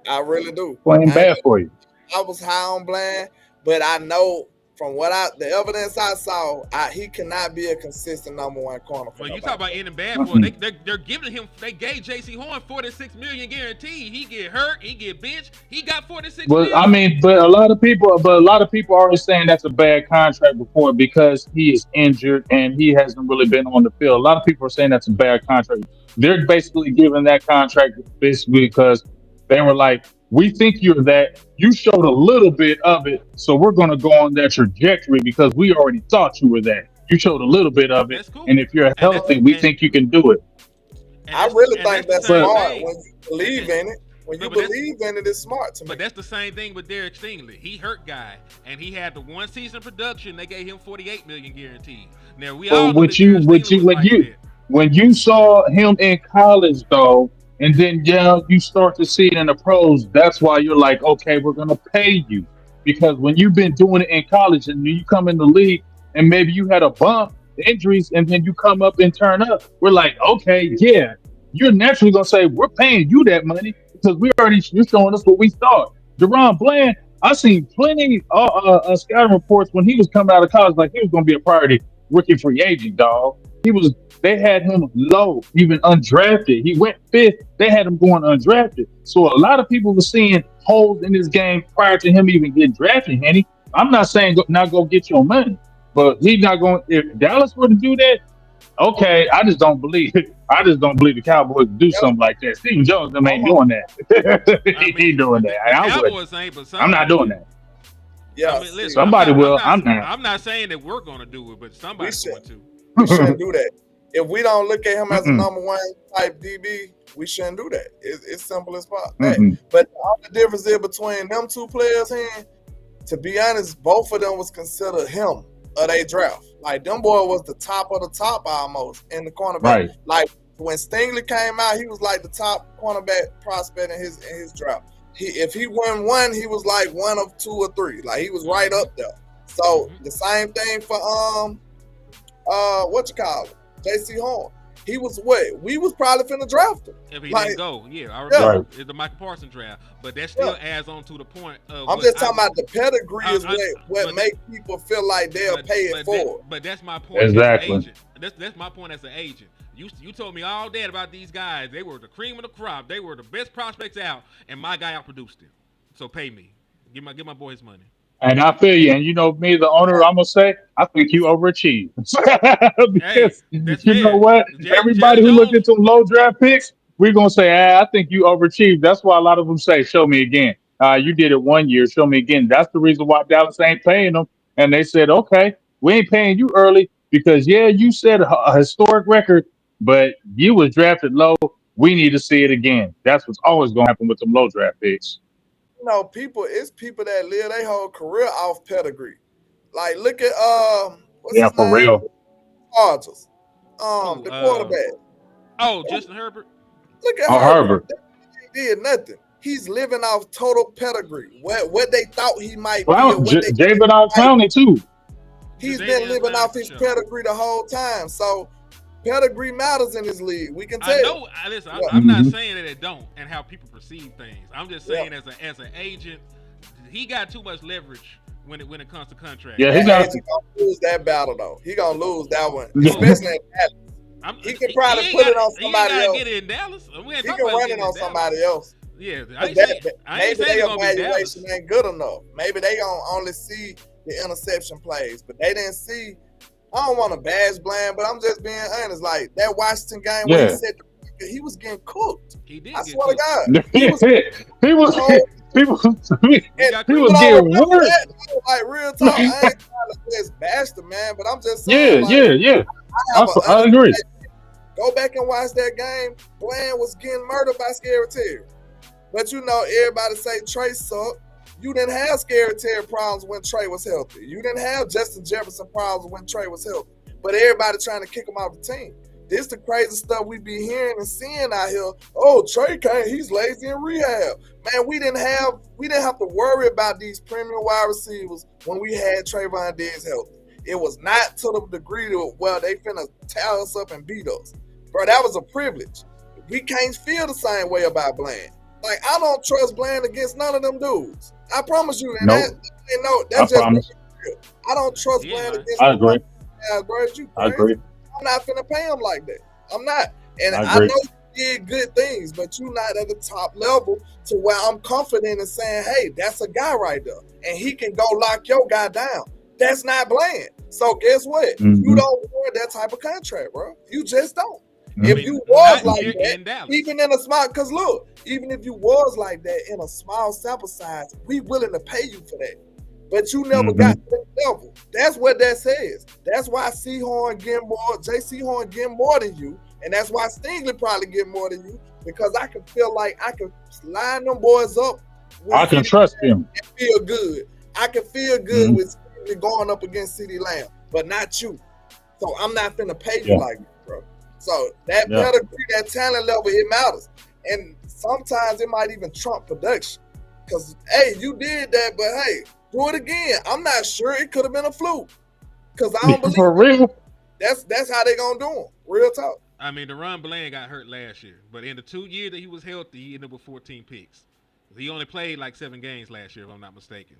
I really do. It's gonna end bad for you. I was high on Bland, but I know from the evidence I saw, he cannot be a consistent number one corner. Well, you talk about ending bad for him. They're giving him. They gave J.C. Horn $46 million guaranteed. He get hurt. He get benched. He got $46 million. I mean, but a lot of people are already saying that's a bad contract before because he is injured and he hasn't really been on the field. A lot of people are saying that's a bad contract. They're basically giving that contract basically because they were like, we think you're that. You showed a little bit of it, so we're going to go on that trajectory because we already thought you were that. You showed a little bit of it, cool. And if you're healthy, we think you can do it. I really think that's smart when you believe in it. When you believe in it, it's smart to me. But that's the same thing with Derek Stingley. He hurt guy, and he had the one season production. They gave him $48 million guaranteed. Now we all know when you saw him in college, though. And then, you start to see it in the pros. That's why you're like, okay, we're going to pay you. Because when you've been doing it in college and you come in the league and maybe you had a bump, injuries, and then you come up and turn up, we're like, okay, yeah, you're naturally going to say, we're paying you that money because you're showing us what we thought. Deron Bland, I seen plenty of scouting reports when he was coming out of college, like he was going to be a priority rookie free agent, dog. They had him low, even undrafted. He went fifth. They had him going undrafted. So a lot of people were seeing holes in his game prior to him even getting drafted. Henny, I'm not saying not go get your money, but he's not going. If Dallas were to do that, okay, I just don't believe it. I just don't believe the Cowboys do something like that. Stephen Jones them ain't doing that. He ain't doing that. The I would. Cowboys ain't, but I'm not doing that. Yeah, I mean, listen, somebody will. I'm not. I'm not saying that we're going to do it, but somebody's going to. We shouldn't do that. If we don't look at him as a number one type DB, we shouldn't do that. It's simple as that. But all the difference is between them two players here, to be honest, both of them was considered him of their draft. Like, them boy was the top of the top almost in the cornerback. Right. Like, when Stingley came out, he was like the top cornerback prospect in his draft. If he won one, he was like one of two or three. Like, he was right up there. So the same thing for JC Horn. He was what? We was probably finna draft him. If he didn't go, I remember it's the Michael Parsons draft. But that still adds on to the point of I'm just talking about the pedigree is what make people feel like they'll pay it forward. But that's my point exactly. as an agent. That's my point as an agent. You told me all day about these guys. They were the cream of the crop. They were the best prospects out, and my guy outproduced them. So pay me. Give my boy his money. And I feel you. And you know me, the owner, I'm gonna say, I think you overachieved. Because you know what? Everybody who looked into low draft picks, we're gonna say, I think you overachieved. That's why a lot of them say, show me again. You did it 1 year, show me again. That's the reason why Dallas ain't paying them. And they said, okay, we ain't paying you early because you set a historic record, but you was drafted low. We need to see it again. That's what's always gonna happen with them low draft picks. It's people that live their whole career off pedigree. Like, look at what's his for name? real. Chargers. The quarterback. Justin Herbert. Look at Herbert. He did nothing. He's living off total pedigree. What they thought he might be. David Clowney too. He's been living off his pedigree the whole time. So pedigree matters in this league. We can tell. I know. Listen, I'm not saying that it don't and how people perceive things. I'm just saying as an agent, he got too much leverage when it comes to contracts. Yeah, he's gonna lose that battle though. He gonna lose that one, especially in Dallas. He can probably put it on somebody else. Get it in Dallas. He can run it on somebody else. Yeah, maybe their evaluation ain't good enough. Maybe they gonna only see the interception plays, but they didn't see. I don't want to bash Bland, but I'm just being honest. Like, that Washington game where he said he was getting cooked. He did. I swear to God. He was getting worse. Like, real talk. I ain't trying to just bash the man, but I'm just saying. I agree. Go back and watch that game. Bland was getting murdered by Scary Terry. But everybody say Trey sucked. You didn't have Scary Terry problems when Trey was healthy. You didn't have Justin Jefferson problems when Trey was healthy. But everybody trying to kick him off the team. This the crazy stuff we be hearing and seeing out here. Oh, Trey can't. He's lazy in rehab. Man, we didn't have to worry about these premium wide receivers when we had Trayvon Diggs healthy. It was not to the degree to where they finna tear us up and beat us. Bro, that was a privilege. We can't feel the same way about Bland. Like, I don't trust Bland against none of them dudes. I promise you. And that's just real. I don't trust Bland against I agree. Bro, I agree. I'm not finna pay him like that. I'm not. And I know you did good things, but you're not at the top level to where I'm confident in saying, hey, that's a guy right there. And he can go lock your guy down. That's not Bland. So guess what? You don't want that type of contract, bro. You just don't. If you was like that, even in a small, because look, even if you was like that in a small sample size, we willing to pay you for that. But you never got to that level. That's what that says. That's why Seahorn getting more, JC Horn getting more than you, and that's why Stingley probably get more than you, because I can feel like I can line them boys up. I can trust him. And feel good. I can feel good with Stingley going up against CeeDee Lamb, but not you. So I'm not finna pay you like that, bro. So that pedigree, that talent level, it matters. And sometimes it might even trump production. Because, hey, you did that, but hey, do it again. I'm not sure. It could have been a fluke. Because I don't believe for real. That's how they going to do them. Real talk. I mean, DeRon Bland got hurt last year. But in the 2 years that he was healthy, he ended up with 14 picks. He only played like 7 games last year, if I'm not mistaken.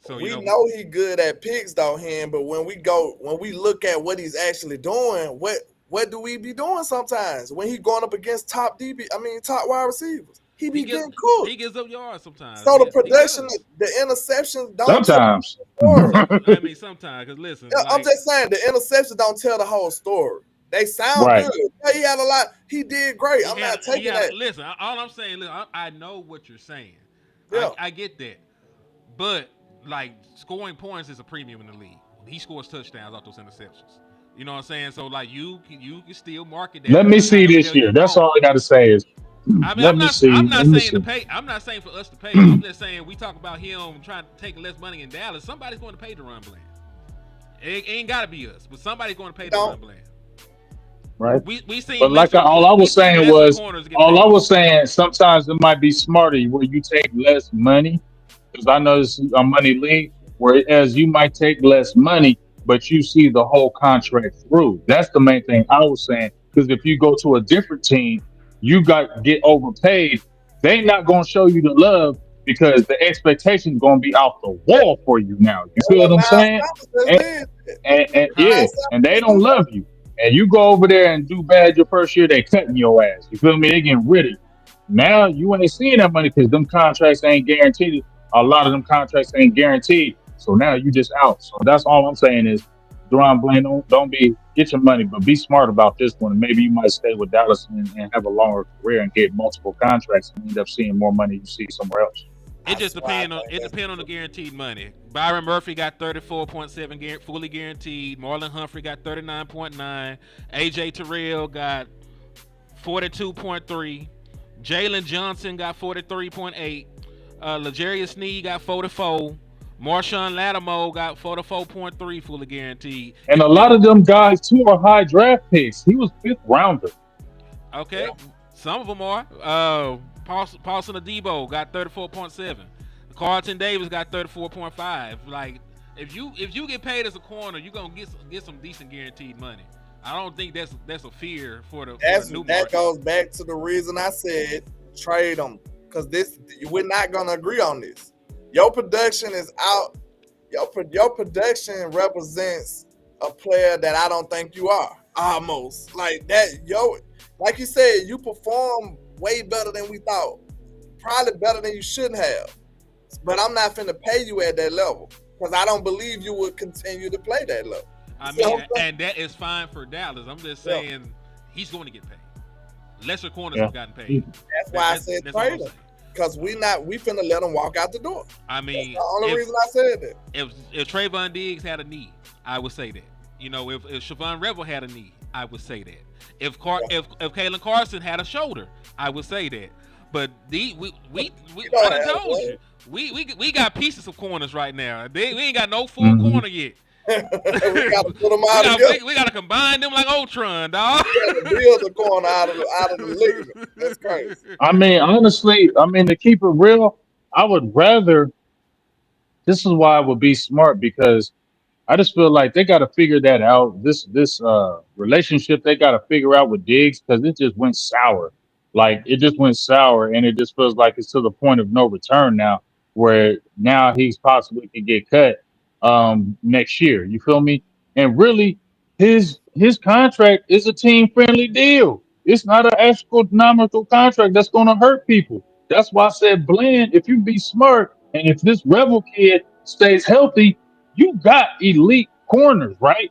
So we know he good at picks though, but when we look at what he's actually doing, what do we be doing sometimes when he going up against top wide receivers? He be getting cooked. He gives up yards sometimes. So the production, the interceptions don't sometimes. tell the story. I mean, sometimes, because listen. Yeah, I'm just saying, the interceptions don't tell the whole story. They sound Right. good. Yeah, he had a lot. He did great. I'm not taking that. Listen, all I'm saying, I know what you're saying. Yeah. I get that. But, like, scoring points is a premium in the league. He scores touchdowns off those interceptions. You know what I'm saying? So, like, you can still market that. Let me see this year. That's all I got to say is. I mean, I'm not saying to pay. I'm not saying for us to pay. I'm just saying we talk about him trying to take less money in Dallas. Somebody's going to pay DaRon Bland. It ain't got to be us, but somebody's going to pay DaRon Bland. Right. We seen. But like all I was saying, sometimes it might be smarter where you take less money, because I know this is a money league, whereas you might take less money, but you see the whole contract through. That's the main thing I was saying. Because if you go to a different team, you get overpaid. They not going to show you the love because the expectation is going to be off the wall for you now. You feel what I'm saying? And they don't love you. And you go over there and do bad your first year, they cutting your ass. You feel me? They getting rid of you. Now you ain't seeing that money because them contracts ain't guaranteed. A lot of them contracts ain't guaranteed. So now you just out. So that's all I'm saying is, DaRon Bland, don't get your money, but be smart about this one. Maybe you might stay with Dallas and have a longer career and get multiple contracts and end up seeing more money you see somewhere else. It just depends on the guaranteed money. Byron Murphy got 34.7 fully guaranteed. Marlon Humphrey got 39.9. AJ Terrell got 42.3. Jalen Johnson got 43.8. L'Jarius Sneed got 44. Marshawn Lattimore got 44.3 fully guaranteed. And a lot of them guys, too, are high draft picks. He was 5th rounder. Okay. Yeah. Some of them are. Paulson Adebo got 34.7. Carlton Davis got 34.5. Like, if you get paid as a corner, you're going to get some decent guaranteed money. I don't think that's a fear for the new market. That goes back to the reason I said trade them, because we're not going to agree on this. Your production is out. Your production represents a player that I don't think you are. Almost like that. Like you said, you perform way better than we thought. Probably better than you shouldn't have. But I'm not finna pay you at that level because I don't believe you would continue to play that level. I mean, and that is fine for Dallas. I'm just saying he's going to get paid. Lesser corners have gotten paid. That's why I said trade him. Because we finna let him walk out the door. I mean, that's the only reason I said that. If Trayvon Diggs had a need, I would say that. You know, if Siobhan Rebel had a need, I would say that. If Kalen Carson had a shoulder, I would say that. But we I done told you, we got pieces of corners right now. We ain't got no full corner yet. We gotta put them out together. We gotta combine them like Ultron, dog. We gotta build the corner out of the league. That's crazy. I mean, honestly, to keep it real, I would rather. This is why I would be smart, because I just feel like they got to figure that out. This relationship they got to figure out with Diggs, because it just went sour. Like, it just went sour, and it just feels like it's to the point of no return now, where now he's possibly could get cut next year. You feel me? And really, his contract is a team-friendly deal. It's not an astronomical contract that's going to hurt people. That's why I said, Bland, if you be smart, and if this Rebel kid stays healthy, you got elite corners, right?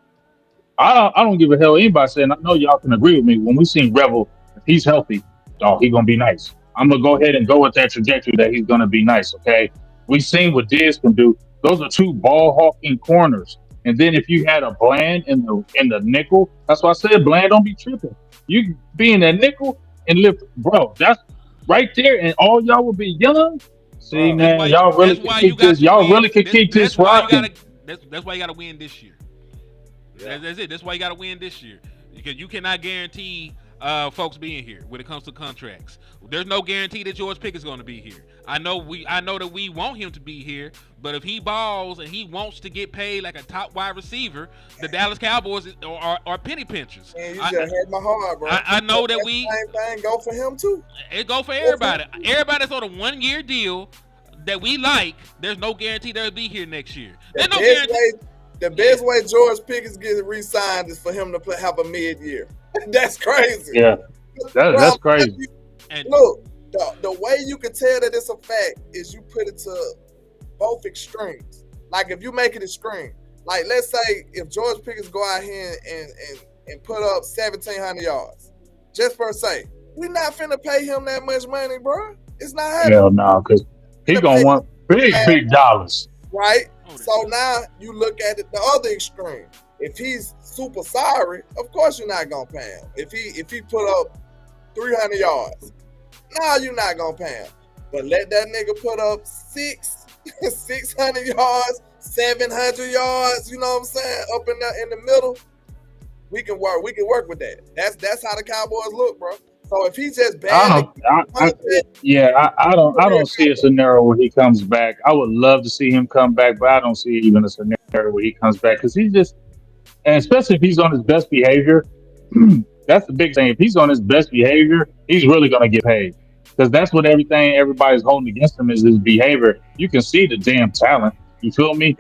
I don't give a hell anybody saying. I know y'all can agree with me. When we seen Rebel, if he's healthy, he's going to be nice. I'm going to go ahead and go with that trajectory that he's going to be nice, okay? We seen what Diz can do. Those are two ball-hawking corners. And then if you had a Bland in the nickel, that's why I said, Bland, don't be tripping. You be in that nickel and lift, bro, that's right there, and all y'all will be young. See, man, y'all really could keep this. Y'all really could keep this rocking. That's why you got to win this year. Yeah. That's it. That's why you got to win this year, because you cannot guarantee folks being here when it comes to contracts. There's no guarantee that George Pickett's going to be here. I know that we want him to be here, but if he balls and he wants to get paid like a top wide receiver, the Dallas Cowboys are penny pinchers. Man, you just hurt my heart, bro. I know that we same thing go for him too. It go for everybody. Everybody's on a 1-year deal. that we like, there's no guarantee they'll be here next year. The best way George Pickens gets re-signed is for him to have a mid-year. That's crazy. Yeah, that's crazy. And look, the way you can tell that it's a fact is you put it to both extremes. Like if you make it extreme, like let's say if George Pickens go out here and put up 1,700 yards, just for say, we're not finna pay him that much money, bro. It's not happening. Hell no, because he gonna want big dollars. Right? So now you look at it the other extreme. If he's super sorry, of course you're not gonna pay him. If he put up 300 yards, now you're not gonna pay him. But let that nigga put up 600 yards, 700 yards, you know what I'm saying? Up in the middle, we can work with that. That's how the Cowboys look, bro. So if he's just bad, I don't see a scenario where he comes back. I would love to see him come back, but I don't see even a scenario where he comes back because he's just, and especially if he's on his best behavior, that's the big thing. If he's on his best behavior, he's really gonna get paid because that's what everybody's holding against him is his behavior. You can see the damn talent. You feel me?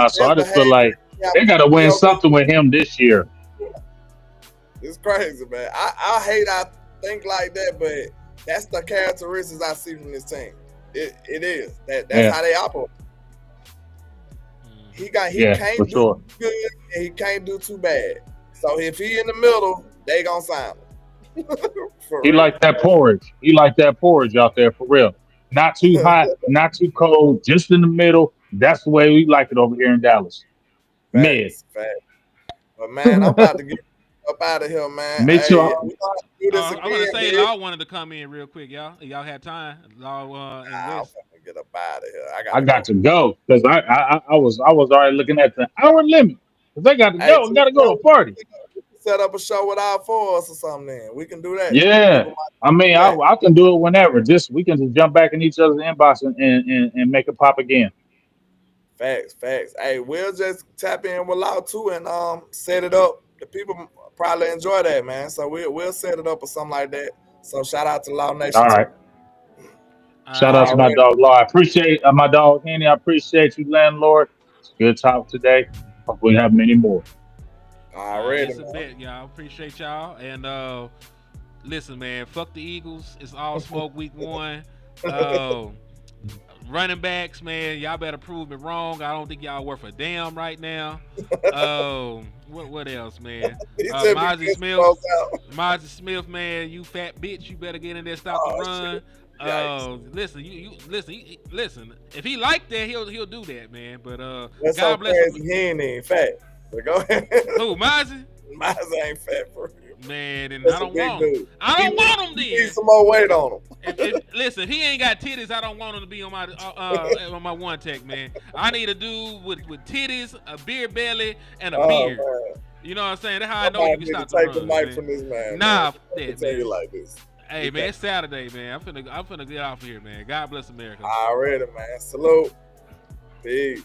So I just feel like they gotta win something with him this year. It's crazy, man. I hate I think like that, but that's the characteristics I see from this team. It is. That's how they operate. He can't do good and he can't do too bad. So if he in the middle, they gonna sign him. He like that porridge. He like that porridge out there for real. Not too hot, not too cold, just in the middle. That's the way we like it over here in Dallas. Mid. But man, I'm about to get up out of here, man. Me too. I'm gonna say Law wanted to come in real quick, y'all. Y'all had time. Law and get up out of here. I got to go because I was already looking at the hour limit because I got to go. I got to go to a party. Set up a show with our fours or something. Then we can do that. Yeah, I mean, I can do it whenever. We can just jump back in each other's inbox and make it pop again. Facts. Hey, we'll just tap in with Law too and set it up. The people probably enjoy that, man. So we'll set it up or something like that. So shout out to Law Nation. All right. Shout out to my dog Law. I appreciate my dog Henny. I appreciate you, landlord. It's a good talk today. Hope we have many more. Already, that's a bet, y'all. Appreciate y'all. And listen, man, fuck the Eagles. It's all smoke week 1. Running backs, man, y'all better prove me wrong. I don't think y'all worth a damn right now. What else, man? Mozzie Smith, man, you fat bitch. You better get in there, stop the run. Listen. If he like that, he'll do that, man. But that's God bless him. He ain't fat. But go ahead. Who, Mozzie? Mozzie ain't fat for real. Man, and I don't want him. I don't want him then. Need some more weight on him. Listen, he ain't got titties. I don't want him to be on my one tech, man. I need a dude with titties, a beer belly, and a beard. Man. You know what I'm saying? That's how I know you can stop the run. Take the mic from this man. Nah, man. Tell you like this. Hey man, it's Saturday, man. I'm finna get off of here, man. God bless America. Already, man. Salute. Peace.